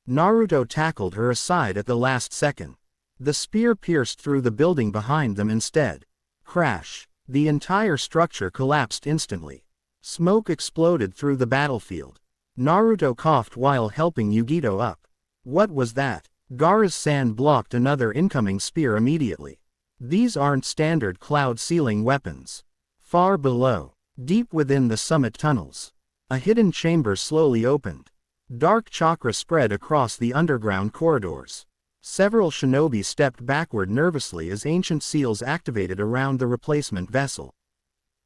Naruto tackled her aside at the last second. The spear pierced through the building behind them instead. Crash. The entire structure collapsed instantly. Smoke exploded through the battlefield. Naruto coughed while helping Yugito up. What was that? Gaara's sand blocked another incoming spear immediately. These aren't standard cloud ceiling weapons. Far below, deep within the summit tunnels, a hidden chamber slowly opened. Dark chakra spread across the underground corridors. Several shinobi stepped backward nervously as ancient seals activated around the replacement vessel.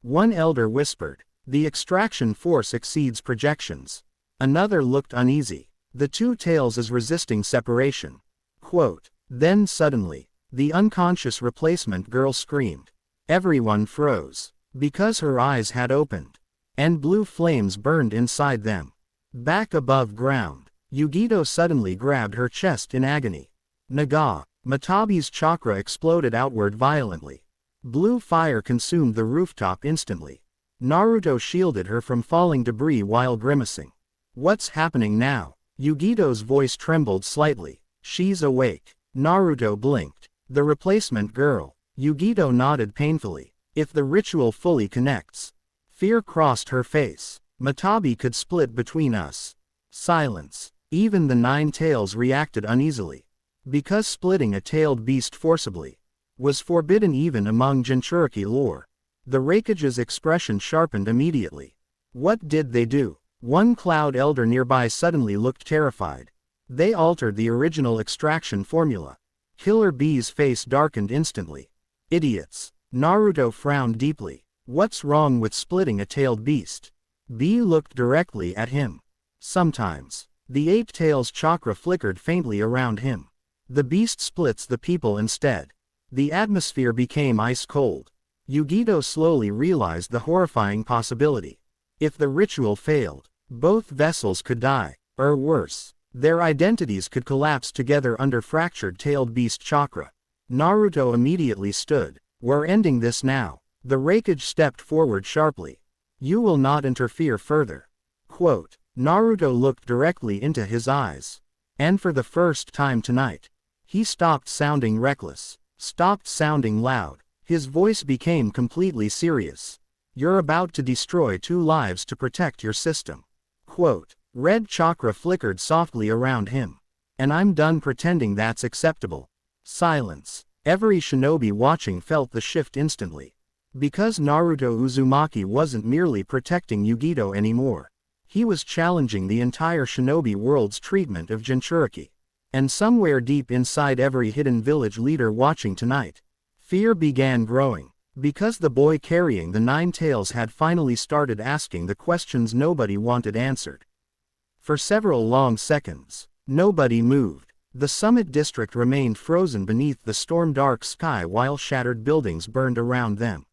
One elder whispered, "The extraction force exceeds projections." Another looked uneasy. The two tales is resisting separation. Quote. Then suddenly, the unconscious replacement girl screamed. Everyone froze, because her eyes had opened, and blue flames burned inside them. Back above ground, Yugito suddenly grabbed her chest in agony. Naga. Matabi's chakra exploded outward violently. Blue fire consumed the rooftop instantly. Naruto shielded her from falling debris while grimacing. What's happening now? Yugito's voice trembled slightly. She's awake. Naruto blinked. The replacement girl. Yugito nodded painfully. If the ritual fully connects. Fear crossed her face. Matabi could split between us. Silence. Even the nine tails reacted uneasily. Because splitting a tailed beast forcibly was forbidden even among Jinchuriki lore. The Raikage's expression sharpened immediately. What did they do? One cloud elder nearby suddenly looked terrified. They altered the original extraction formula. Killer Bee's face darkened instantly. Idiots. Naruto frowned deeply. What's wrong with splitting a tailed beast? Bee looked directly at him. Sometimes, the eight tails chakra flickered faintly around him. The beast splits the people instead. The atmosphere became ice cold. Yugito slowly realized the horrifying possibility. If the ritual failed, both vessels could die, or worse, their identities could collapse together under fractured tailed beast chakra. Naruto immediately stood. We're ending this now. The Raikage stepped forward sharply. You will not interfere further. Quote. Naruto looked directly into his eyes. And for the first time tonight, he stopped sounding reckless, stopped sounding loud. His voice became completely serious. You're about to destroy two lives to protect your system. Quote. Red chakra flickered softly around him. And I'm done pretending that's acceptable. Silence. Every shinobi watching felt the shift instantly. Because Naruto Uzumaki wasn't merely protecting Yugito anymore. He was challenging the entire shinobi world's treatment of Jinchuriki. And somewhere deep inside every hidden village leader watching tonight, fear began growing. Because the boy carrying the nine tails had finally started asking the questions nobody wanted answered. For several long seconds, nobody moved. The summit district remained frozen beneath the storm-dark sky while shattered buildings burned around them.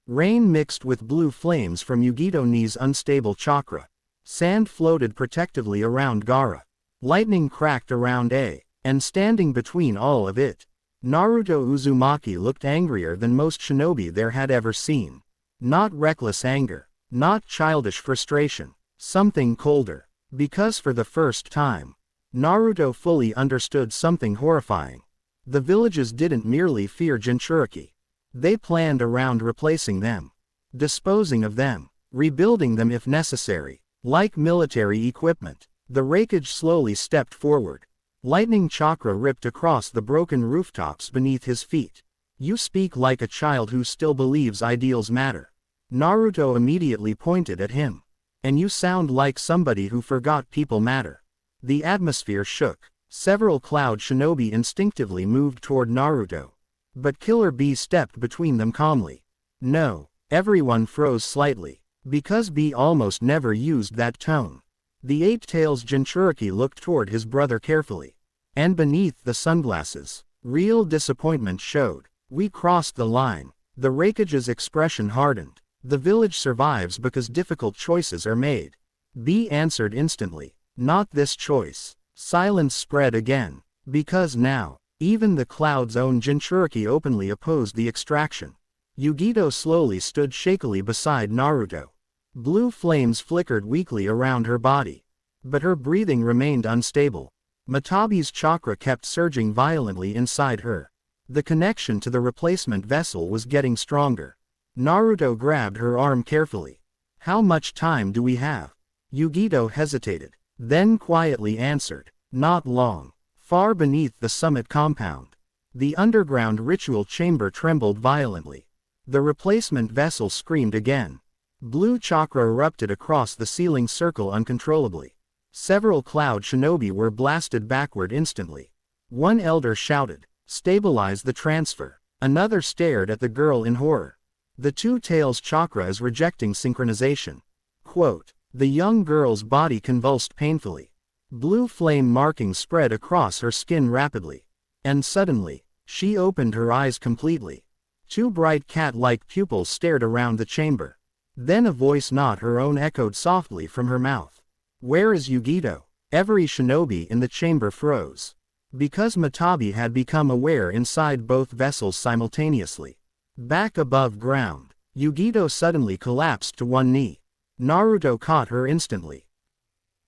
Rain mixed with blue flames from Yugito-ni's unstable chakra. Sand floated protectively around Gaara. Lightning cracked around and standing between all of it, Naruto Uzumaki looked angrier than most shinobi there had ever seen. Not reckless anger, not childish frustration, something colder. Because for the first time, Naruto fully understood something horrifying. The villages didn't merely fear Jinchuriki. They planned around replacing them, disposing of them, rebuilding them if necessary. Like military equipment, the Raikage slowly stepped forward. Lightning chakra ripped across the broken rooftops beneath his feet. You speak like a child who still believes ideals matter. Naruto immediately pointed at him. And you sound like somebody who forgot people matter. The atmosphere shook. Several cloud shinobi instinctively moved toward Naruto. But Killer Bee stepped between them calmly. No, everyone froze slightly. Because Bee almost never used that tone. The eight tails Jinchuriki looked toward his brother carefully. And beneath the sunglasses, real disappointment showed. We crossed the line. The Raikage's expression hardened. The village survives because difficult choices are made. B answered instantly. Not this choice. Silence spread again. Because now, even the cloud's own Jinchuriki openly opposed the extraction. Yugito slowly stood shakily beside Naruto. Blue flames flickered weakly around her body. But her breathing remained unstable. Matabi's chakra kept surging violently inside her. The connection to the replacement vessel was getting stronger. Naruto grabbed her arm carefully. How much time do we have? Yugito hesitated, then quietly answered, not long. Far beneath the summit compound, the underground ritual chamber trembled violently. The replacement vessel screamed again. Blue chakra erupted across the ceiling circle uncontrollably. Several cloud shinobi were blasted backward instantly. One elder shouted, "Stabilize the transfer." Another stared at the girl in horror. The two tails chakra is rejecting synchronization. Quote, the young girl's body convulsed painfully. Blue flame markings spread across her skin rapidly. And suddenly, she opened her eyes completely. Two bright cat-like pupils stared around the chamber. Then a voice not her own echoed softly from her mouth. Where is Yugito? Every shinobi in the chamber froze. Because Matabi had become aware inside both vessels simultaneously. Back above ground, Yugito suddenly collapsed to one knee. Naruto caught her instantly.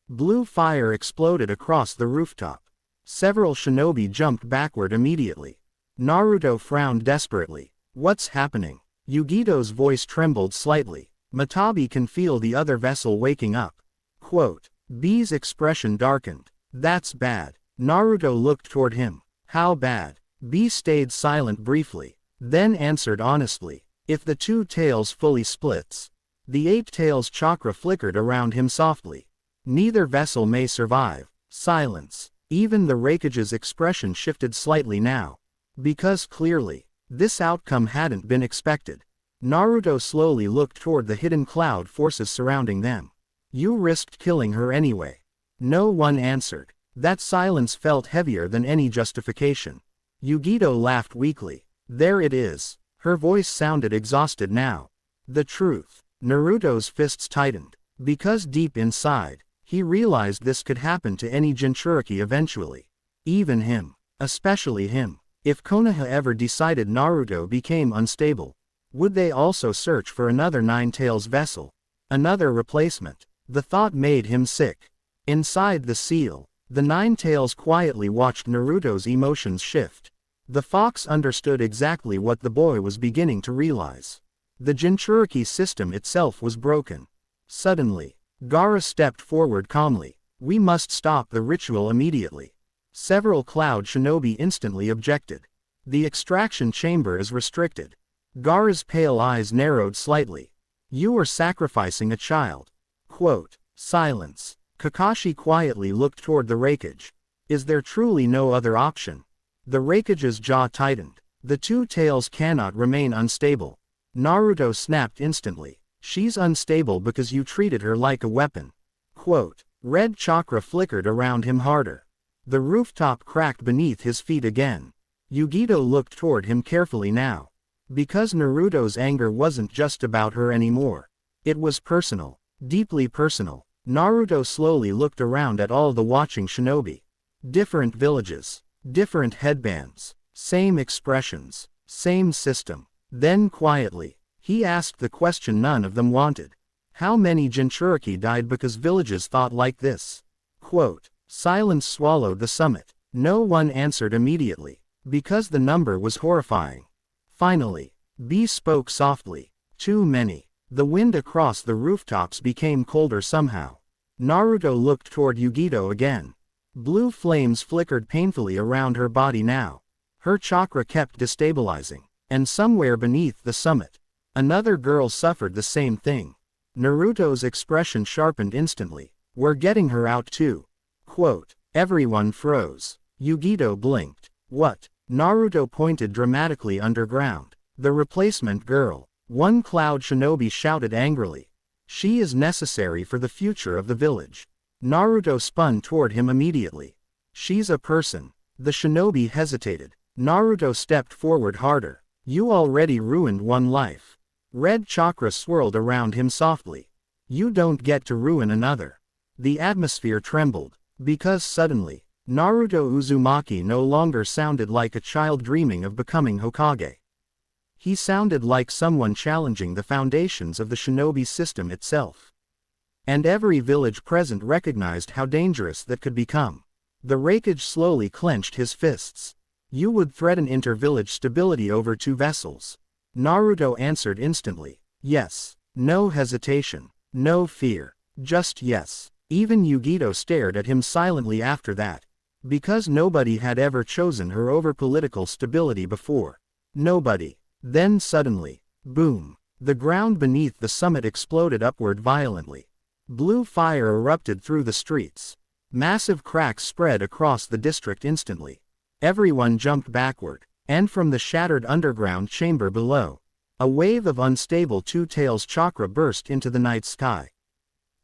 Blue fire exploded across the rooftop. Several shinobi jumped backward immediately. Naruto frowned desperately. What's happening? Yugito's voice trembled slightly. Matabi can feel the other vessel waking up. Quote, B's expression darkened. That's bad. Naruto looked toward him. How bad? B stayed silent briefly, then answered honestly. If the two tails fully splits. The eight tails chakra flickered around him softly. Neither vessel may survive. Silence. Even the Raikage's expression shifted slightly now. Because clearly, this outcome hadn't been expected. Naruto slowly looked toward the hidden cloud forces surrounding them. You risked killing her anyway. No one answered. That silence felt heavier than any justification. Yugito laughed weakly. There it is. Her voice sounded exhausted now. The truth. Naruto's fists tightened. Because deep inside, he realized this could happen to any Jinchuriki eventually. Even him. Especially him. If Konoha ever decided Naruto became unstable, would they also search for another Nine-Tails vessel? Another replacement? The thought made him sick. Inside the seal, the Nine-Tails quietly watched Naruto's emotions shift. The fox understood exactly what the boy was beginning to realize. The Jinchuriki system itself was broken. Suddenly, Gaara stepped forward calmly. We must stop the ritual immediately. Several cloud shinobi instantly objected. The extraction chamber is restricted. Gaara's pale eyes narrowed slightly. You are sacrificing a child. Quote, silence. Kakashi quietly looked toward the Raikage. Is there truly no other option? The Raikage's jaw tightened. The two tails cannot remain unstable. Naruto snapped instantly. She's unstable because you treated her like a weapon. Quote, red chakra flickered around him harder. The rooftop cracked beneath his feet again. Yugito looked toward him carefully now. Because Naruto's anger wasn't just about her anymore. It was personal. Deeply personal. Naruto slowly looked around at all the watching shinobi. Different villages. Different headbands. Same expressions. Same system. Then quietly, he asked the question none of them wanted. How many Jinchuriki died because villages thought like this? Quote, silence swallowed the summit. No one answered immediately. Because the number was horrifying. Finally, B spoke softly. Too many. The wind across the rooftops became colder somehow. Naruto looked toward Yugito again. Blue flames flickered painfully around her body now. Her chakra kept destabilizing. And somewhere beneath the summit, another girl suffered the same thing. Naruto's expression sharpened instantly. We're getting her out too. Quote, everyone froze. Yugito blinked. What? Naruto pointed dramatically underground. The replacement girl. One cloud shinobi shouted angrily. She is necessary for the future of the village. Naruto spun toward him immediately. She's a person. The shinobi hesitated. Naruto stepped forward harder. You already ruined one life. Red chakra swirled around him softly. You don't get to ruin another. The atmosphere trembled, because suddenly, Naruto Uzumaki no longer sounded like a child dreaming of becoming Hokage. He sounded like someone challenging the foundations of the shinobi system itself. And every village present recognized how dangerous that could become. The Raikage slowly clenched his fists. You would threaten inter-village stability over 2 vessels. Naruto answered instantly. Yes. No hesitation. No fear. Just yes. Even Yugito stared at him silently after that. Because nobody had ever chosen her over political stability before. Nobody. Then suddenly, boom. The ground beneath the summit exploded upward violently. Blue fire erupted through the streets. Massive cracks spread across the district instantly. Everyone jumped backward, and from the shattered underground chamber below, a wave of unstable two-tails chakra burst into the night sky.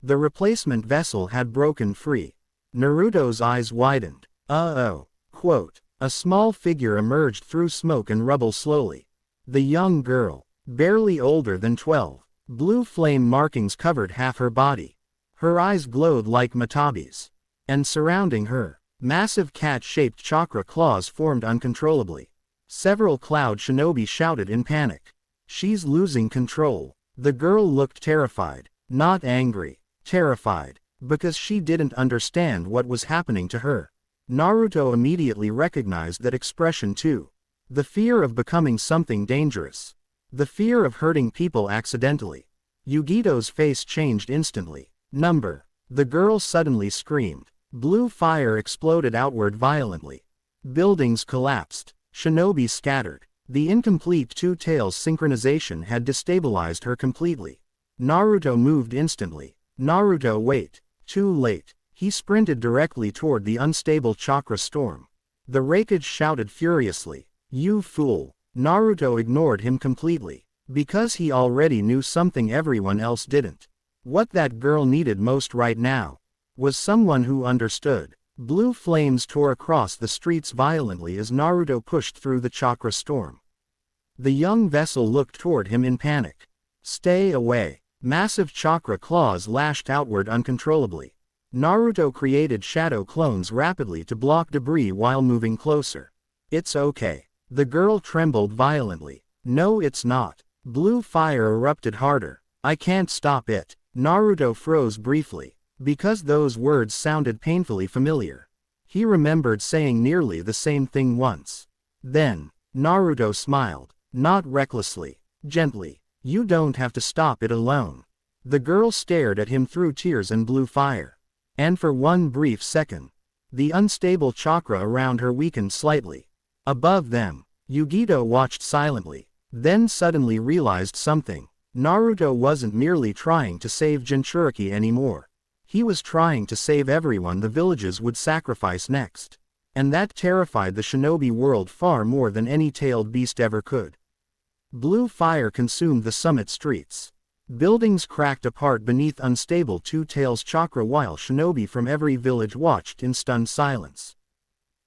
The replacement vessel had broken free. Naruto's eyes widened. Uh-oh. Quote. A small figure emerged through smoke and rubble slowly. The young girl, barely older than 12. Blue flame markings covered half her body. Her eyes glowed like Matabi's. And surrounding her, massive cat-shaped chakra claws formed uncontrollably. Several cloud shinobi shouted in panic. She's losing control. The girl looked terrified, not angry, terrified, because she didn't understand what was happening to her. Naruto immediately recognized that expression too. The fear of becoming something dangerous. The fear of hurting people accidentally. Yugito's face changed instantly. The girl suddenly screamed. Blue fire exploded outward violently. Buildings collapsed. Shinobi scattered. The incomplete two-tails synchronization had destabilized her completely. Naruto moved instantly. Naruto, wait. Too late. He sprinted directly toward the unstable chakra storm. The Raikage shouted furiously. You fool. Naruto ignored him completely. Because he already knew something everyone else didn't. What that girl needed most right now was someone who understood. Blue flames tore across the streets violently as Naruto pushed through the chakra storm. The young vessel looked toward him in panic. Stay away. Massive chakra claws lashed outward uncontrollably. Naruto created shadow clones rapidly to block debris while moving closer. It's okay. The girl trembled violently. No, it's not. Blue fire erupted harder. I can't stop it. Naruto froze briefly, because those words sounded painfully familiar. He remembered saying nearly the same thing once. Then, Naruto smiled, not recklessly, gently. You don't have to stop it alone. The girl stared at him through tears and blue fire. And for one brief second, the unstable chakra around her weakened slightly. Above them, Yugito watched silently, then suddenly realized something. Naruto wasn't merely trying to save Jinchuriki anymore. He was trying to save everyone the villages would sacrifice next. And that terrified the shinobi world far more than any tailed beast ever could. Blue fire consumed the summit streets. Buildings cracked apart beneath unstable two-tails chakra while shinobi from every village watched in stunned silence.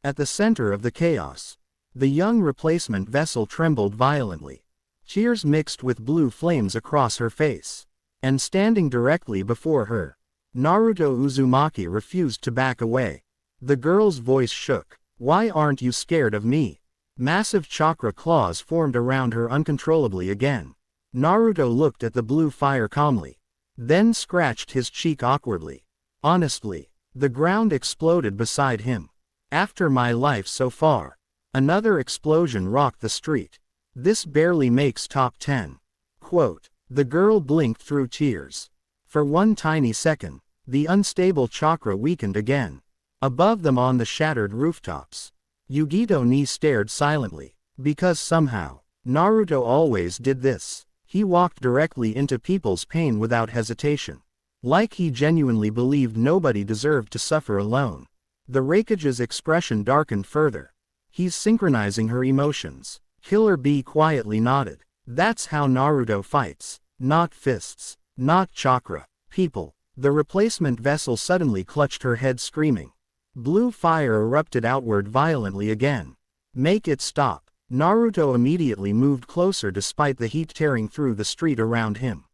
At the center of the chaos, the young replacement vessel trembled violently. Tears mixed with blue flames across her face. And standing directly before her, Naruto Uzumaki refused to back away. The girl's voice shook. Why aren't you scared of me? Massive chakra claws formed around her uncontrollably again. Naruto looked at the blue fire calmly. Then scratched his cheek awkwardly. Honestly, the ground exploded beside him. After my life so far. Another explosion rocked the street. This barely makes top 10. Quote. The girl blinked through tears. For one tiny second, the unstable chakra weakened again. Above them on the shattered rooftops, Yugito stared silently. Because somehow, Naruto always did this. He walked directly into people's pain without hesitation. Like he genuinely believed nobody deserved to suffer alone. The Raikage's expression darkened further. He's synchronizing her emotions. Killer Bee quietly nodded. That's how Naruto fights. Not fists. Not chakra. People. The replacement vessel suddenly clutched her head screaming. Blue fire erupted outward violently again. Make it stop. Naruto immediately moved closer despite the heat tearing through the street around him.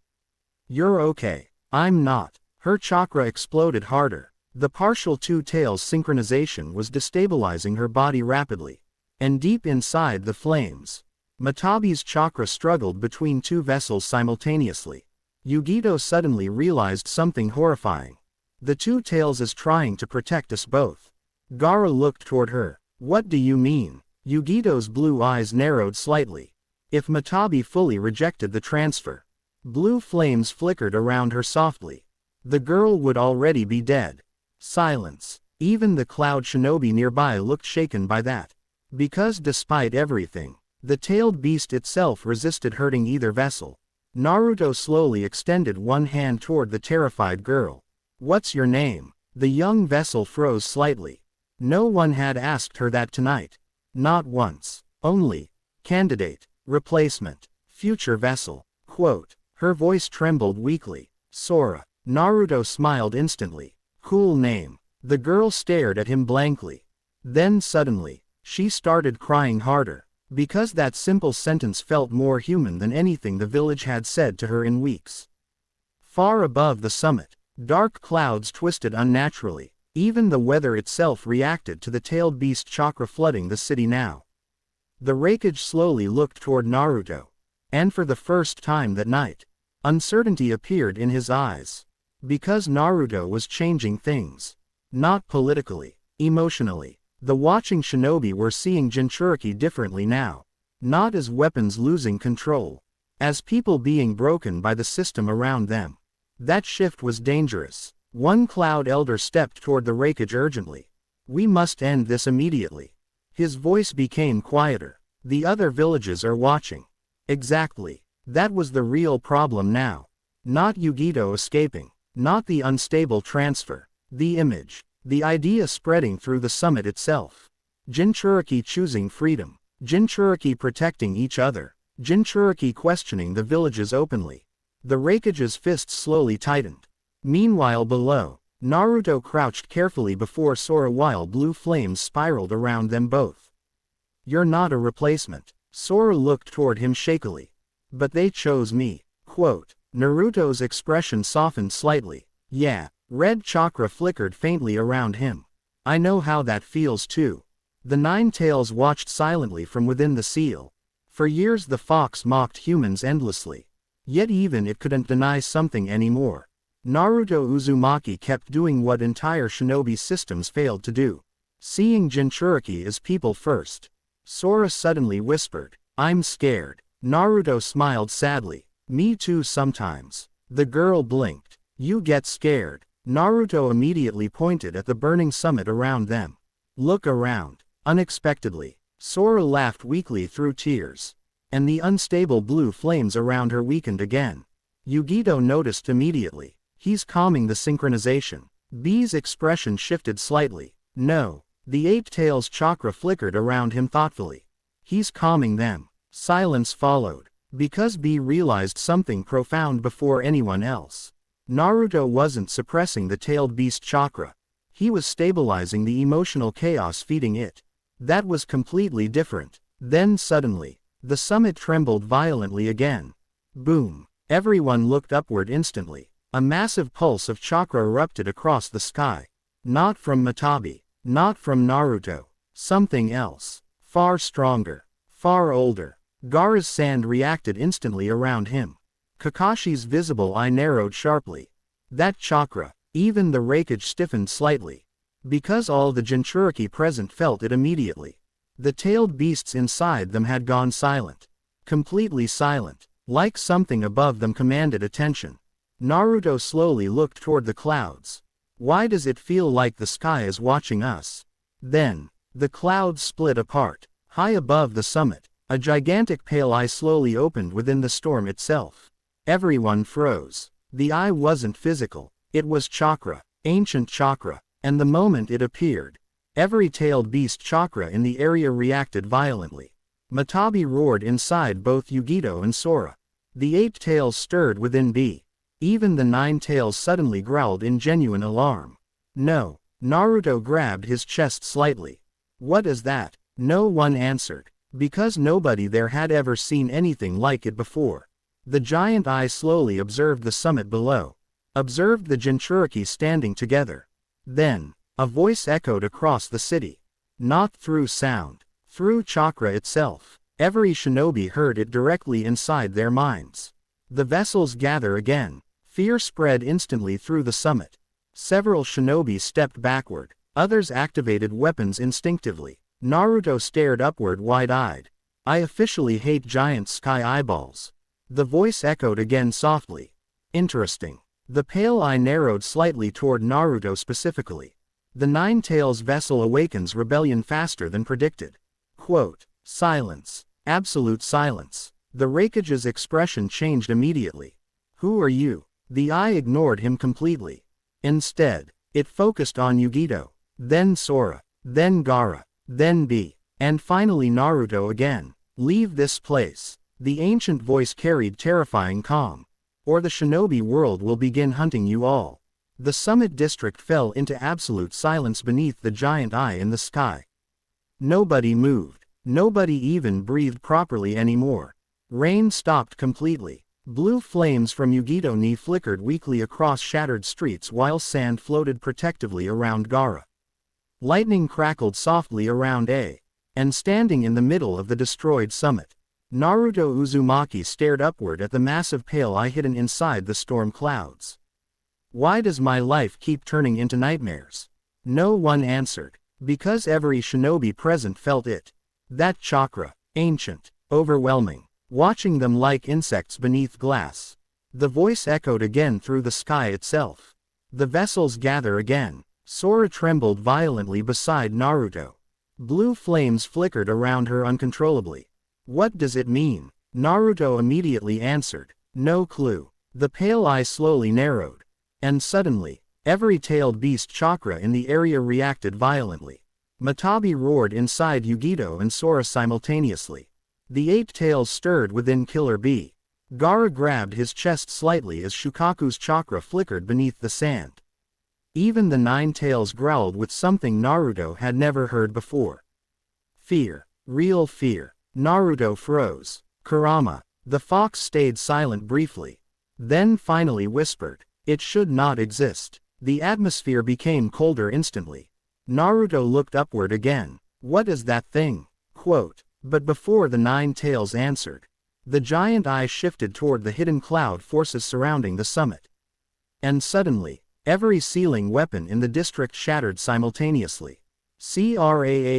You're okay. I'm not. Her chakra exploded harder. The partial two tails synchronization was destabilizing her body rapidly. And deep inside the flames, Matabi's chakra struggled between two vessels simultaneously. Yugito suddenly realized something horrifying. The two tails is trying to protect us both. Gaara looked toward her. What do you mean? Yugito's blue eyes narrowed slightly. If Matabi fully rejected the transfer, blue flames flickered around her softly. The girl would already be dead. Silence. Even the cloud shinobi nearby looked shaken by that. Because despite everything, the tailed beast itself resisted hurting either vessel. Naruto slowly extended one hand toward the terrified girl. What's your name? The young vessel froze slightly. No one had asked her that tonight. Not once. Only. Candidate. Replacement. Future vessel. Quote. Her voice trembled weakly. Sora. Naruto smiled instantly. Cool name. The girl stared at him blankly. Then suddenly, she started crying harder. Because that simple sentence felt more human than anything the village had said to her in weeks. Far above the summit, dark clouds twisted unnaturally. Even the weather itself reacted to the tailed beast chakra flooding the city now. The Raikage slowly looked toward Naruto. And for the first time that night, uncertainty appeared in his eyes. Because Naruto was changing things. Not politically, emotionally. The watching shinobi were seeing Jinchuriki differently now. Not as weapons losing control. As people being broken by the system around them. That shift was dangerous. One cloud elder stepped toward the Raikage urgently. We must end this immediately. His voice became quieter. The other villages are watching. Exactly. That was the real problem now. Not Yugito escaping. Not the unstable transfer. The image. The idea spreading through the summit itself. Jinchuriki choosing freedom. Jinchuriki protecting each other. Jinchuriki questioning the villages openly. The Raikage's fists slowly tightened. Meanwhile below, Naruto crouched carefully before Sora while blue flames spiraled around them both. You're not a replacement. Sora looked toward him shakily. But they chose me. Quote. Naruto's expression softened slightly. Yeah. Red chakra flickered faintly around him. I know how that feels too. The Nine Tails watched silently from within the seal. For years the fox mocked humans endlessly. Yet even it couldn't deny something anymore. Naruto Uzumaki kept doing what entire shinobi systems failed to do. Seeing Jinchuriki as people first. Sora suddenly whispered, I'm scared. Naruto smiled sadly. Me too sometimes. The girl blinked. You get scared. Naruto immediately pointed at the burning summit around them. Look around. Unexpectedly, Sora laughed weakly through tears. And the unstable blue flames around her weakened again. Yugito noticed immediately. He's calming the synchronization. B's expression shifted slightly. No. The Eight Tails chakra flickered around him thoughtfully. He's calming them. Silence followed. Because B realized something profound before anyone else. Naruto wasn't suppressing the tailed beast chakra. He was stabilizing the emotional chaos feeding it. That was completely different. Then suddenly, the summit trembled violently again. Boom. Everyone looked upward instantly. A massive pulse of chakra erupted across the sky. Not from Matabi. Not from Naruto. Something else. Far stronger. Far older. Gaara's sand reacted instantly around him. Kakashi's visible eye narrowed sharply. That chakra, even the Raikage stiffened slightly. Because all the Jinchuriki present felt it immediately. The tailed beasts inside them had gone silent. Completely silent. Like something above them commanded attention. Naruto slowly looked toward the clouds. Why does it feel like the sky is watching us? Then, the clouds split apart. High above the summit, a gigantic pale eye slowly opened within the storm itself. Everyone froze. The eye wasn't physical. It was chakra. Ancient chakra. And the moment it appeared, every tailed beast chakra in the area reacted violently. Matabi roared inside both Yugito and Sora. The Eight Tails stirred within B. Even the Nine Tails suddenly growled in genuine alarm. No. Naruto grabbed his chest slightly. What is that? No one answered. Because nobody there had ever seen anything like it before. The giant eye slowly observed the summit below. observed the Jinchuriki standing together. Then, a voice echoed across the city. Not through sound, through chakra itself. Every shinobi heard it directly inside their minds. The vessels gather again. Fear spread instantly through the summit. Several shinobi stepped backward. Others activated weapons instinctively. Naruto stared upward wide-eyed. I officially hate giant sky eyeballs. The voice echoed again softly. Interesting. The pale eye narrowed slightly toward Naruto specifically. The Nine Tails vessel awakens rebellion faster than predicted. Quote, silence. Absolute silence. The Raikage's expression changed immediately. Who are you? The eye ignored him completely. Instead, it focused on Yugito, then Sora, then Gaara, then B, and finally Naruto again. Leave this place. The ancient voice carried terrifying calm. Or the shinobi world will begin hunting you all. The summit district fell into absolute silence beneath the giant eye in the sky. Nobody moved. Nobody even breathed properly anymore. Rain stopped completely. Blue flames from Yugito-ni flickered weakly across shattered streets while sand floated protectively around Gaara. Lightning crackled softly around A. And standing in the middle of the destroyed summit, Naruto Uzumaki stared upward at the massive pale eye hidden inside the storm clouds. Why does my life keep turning into nightmares? No one answered. Because every shinobi present felt it. That chakra, ancient, overwhelming, watching them like insects beneath glass. The voice echoed again through the sky itself. The vessels gather again. Sora trembled violently beside Naruto. Blue flames flickered around her uncontrollably. What does it mean? Naruto immediately answered. No clue. The pale eye slowly narrowed. And suddenly, every tailed beast chakra in the area reacted violently. Matabi roared inside Yugito and Sora simultaneously. The 8 tails stirred within Killer B. Gaara grabbed his chest slightly as Shukaku's chakra flickered beneath the sand. Even the 9 tails growled with something Naruto had never heard before. Fear. Real fear. Naruto froze. Kurama. The fox stayed silent briefly. Then finally whispered. It should not exist. The atmosphere became colder instantly. Naruto looked upward again. What is that thing? Quote. But before the 9 tails answered, the giant eye shifted toward the hidden cloud forces surrounding the summit. And suddenly, every sealing weapon in the district shattered simultaneously. Craash.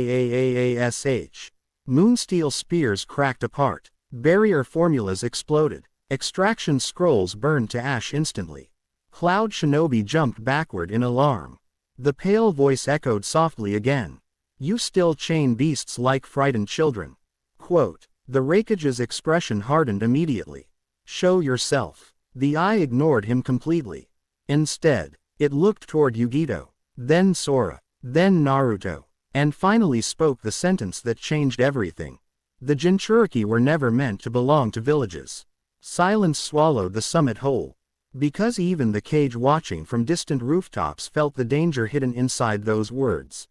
Moonsteel spears cracked apart. Barrier formulas exploded. Extraction scrolls burned to ash instantly. Cloud Shinobi jumped backward in alarm. The pale voice echoed softly again. You still chain beasts like frightened children. Quote. The Raikage's expression hardened immediately. Show yourself. The eye ignored him completely. Instead, it looked toward Yugito, then Sora, then Naruto, and finally spoke the sentence that changed everything. The Jinchuriki were never meant to belong to villages. Silence swallowed the summit whole. Because even the cage watching from distant rooftops felt the danger hidden inside those words.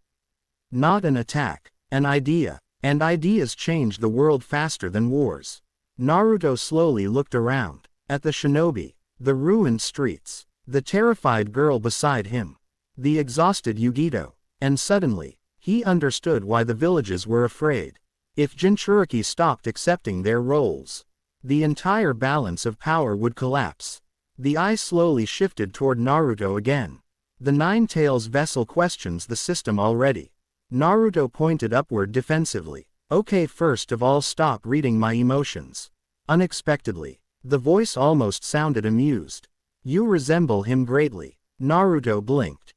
Not an attack, an idea, and ideas changed the world faster than wars. Naruto slowly looked around, at the shinobi, the ruined streets, the terrified girl beside him, the exhausted Yugito, and suddenly, he understood why the villages were afraid. If Jinchuriki stopped accepting their roles, the entire balance of power would collapse. The eye slowly shifted toward Naruto again. The 9 tails vessel questions the system already. Naruto pointed upward defensively. Okay, first of all, stop reading my emotions. Unexpectedly, the voice almost sounded amused. You resemble him greatly. Naruto blinked.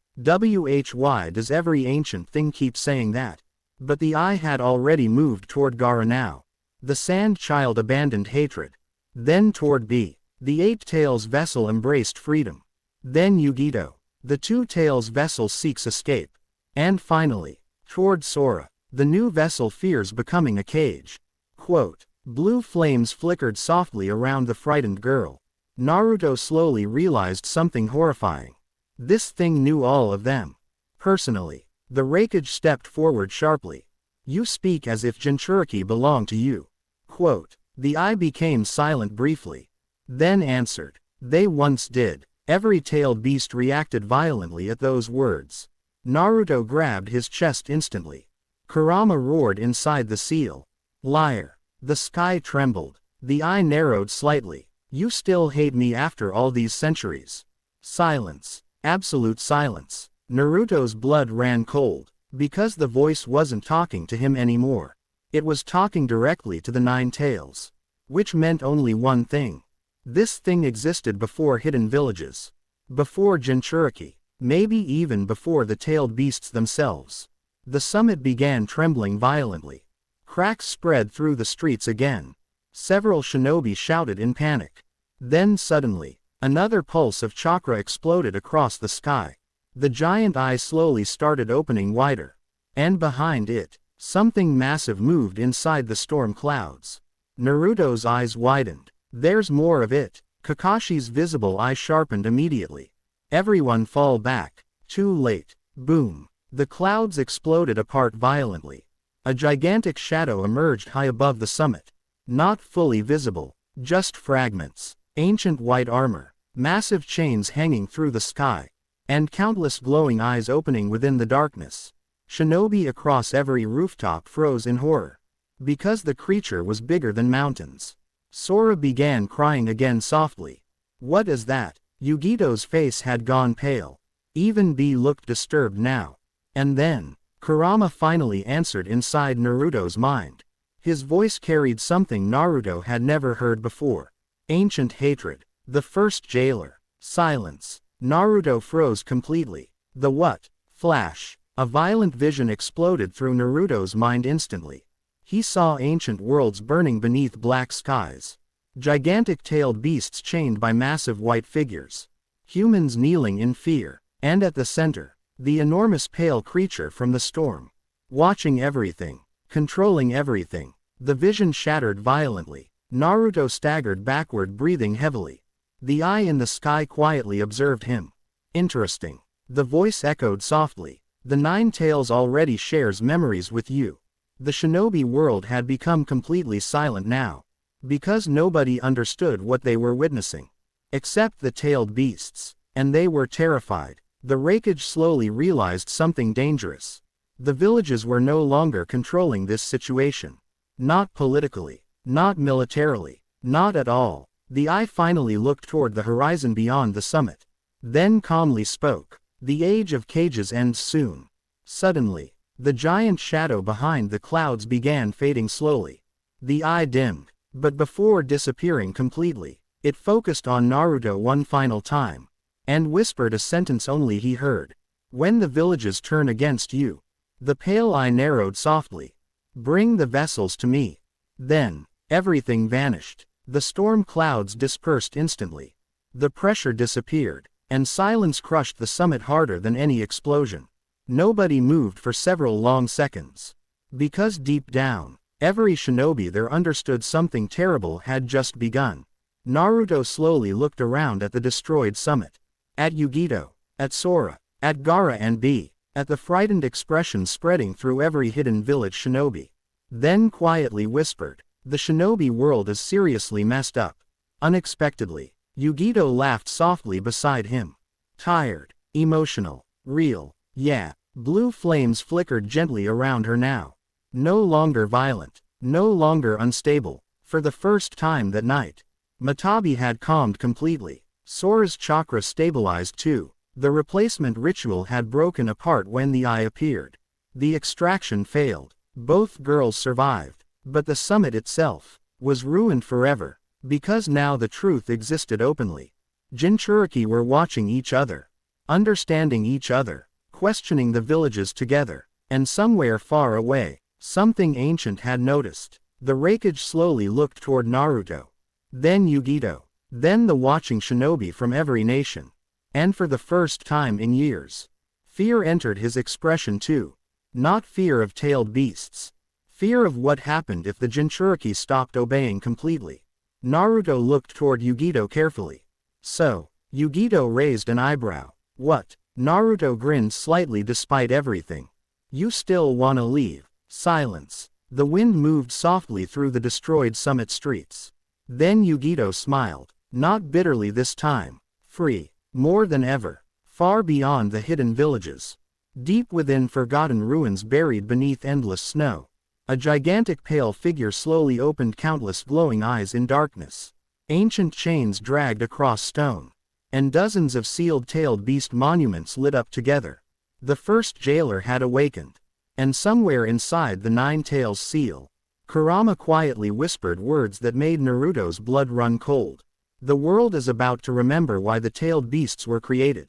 Why does every ancient thing keep saying that? But the eye had already moved toward Gaara now. The sand child abandoned hatred. Then toward B. The 8 tails vessel embraced freedom. Then Yugito. The 2 tails vessel seeks escape. And finally, toward Sora. The new vessel fears becoming a cage. Quote. Blue flames flickered softly around the frightened girl. Naruto slowly realized something horrifying. This thing knew all of them. Personally. The Raikage stepped forward sharply. You speak as if Jinchuriki belonged to you. Quote. The eye became silent briefly. Then answered. They once did. Every tailed beast reacted violently at those words. Naruto grabbed his chest instantly. Kurama roared inside the seal. Liar. The sky trembled. The eye narrowed slightly. You still hate me after all these centuries. Silence. Absolute silence. Naruto's blood ran cold, because the voice wasn't talking to him anymore. It was talking directly to the Nine Tails. Which meant only one thing. This thing existed before hidden villages. Before Jinchuriki. Maybe even before the tailed beasts themselves. The summit began trembling violently. Cracks spread through the streets again. Several shinobi shouted in panic. Then suddenly, another pulse of chakra exploded across the sky. The giant eye slowly started opening wider. And behind it, something massive moved inside the storm clouds. Naruto's eyes widened. There's more of it. Kakashi's visible eye sharpened immediately. Everyone fall back. Too late. Boom. The clouds exploded apart violently. A gigantic shadow emerged high above the summit. Not fully visible. Just fragments. Ancient white armor. Massive chains hanging through the sky. And countless glowing eyes opening within the darkness. Shinobi across every rooftop froze in horror. Because the creature was bigger than mountains. Sora began crying again softly. What is that? Yugito's face had gone pale. Even B looked disturbed now. And then, Kurama finally answered inside Naruto's mind. His voice carried something Naruto had never heard before. Ancient hatred. The first jailer. Silence. Naruto froze completely. The what? Flash. A violent vision exploded through Naruto's mind instantly. He saw ancient worlds burning beneath black skies. Gigantic tailed beasts chained by massive white figures. Humans kneeling in fear. And at the center, the enormous pale creature from the storm. Watching everything. Controlling everything. The vision shattered violently. Naruto staggered backward, breathing heavily. The eye in the sky quietly observed him. Interesting. The voice echoed softly. The Nine Tails already shares memories with you. The shinobi world had become completely silent now. Because nobody understood what they were witnessing. Except the tailed beasts. And they were terrified. The Raikage slowly realized something dangerous. The villages were no longer controlling this situation. Not politically. Not militarily. Not at all. The eye finally looked toward the horizon beyond the summit. Then calmly spoke. The age of cages ends soon. Suddenly, the giant shadow behind the clouds began fading slowly. The eye dimmed. But before disappearing completely, it focused on Naruto one final time. And whispered a sentence only he heard. When the villages turn against you. The pale eye narrowed softly. Bring the vessels to me. Then, everything vanished. The storm clouds dispersed instantly. The pressure disappeared. And silence crushed the summit harder than any explosion. Nobody moved for several long seconds. Because deep down, every shinobi there understood something terrible had just begun. Naruto slowly looked around at the destroyed summit. At Yugito. At Sora. At Gaara and B. At the frightened expression spreading through every hidden village shinobi. Then quietly whispered, the shinobi world is seriously messed up. Unexpectedly, Yugito laughed softly beside him. Tired. Emotional. Real. Yeah. Blue flames flickered gently around her now. No longer violent. No longer unstable. For the first time that night, Matabi had calmed completely. Sora's chakra stabilized too. The replacement ritual had broken apart when the eye appeared. The extraction failed. Both girls survived. But the summit itself was ruined forever. Because now the truth existed openly. Jinchuriki were watching each other. Understanding each other. Questioning the villages together. And somewhere far away, something ancient had noticed. The Raikage slowly looked toward Naruto. Then Yugito. Then the watching shinobi from every nation. And for the first time in years, fear entered his expression too. Not fear of tailed beasts. Fear of what happened if the Jinchuriki stopped obeying completely. Naruto looked toward Yugito carefully. So, Yugito raised an eyebrow. What? Naruto grinned slightly despite everything. You still wanna leave? Silence. The wind moved softly through the destroyed summit streets. Then Yugito smiled. Not bitterly this time. Free. More than ever, far beyond the hidden villages, deep within forgotten ruins buried beneath endless snow, a gigantic pale figure slowly opened countless glowing eyes in darkness. Ancient chains dragged across stone, and dozens of sealed-tailed beast monuments lit up together. The first jailer had awakened, and somewhere inside the Nine Tails seal, Kurama quietly whispered words that made Naruto's blood run cold. The world is about to remember why the tailed beasts were created.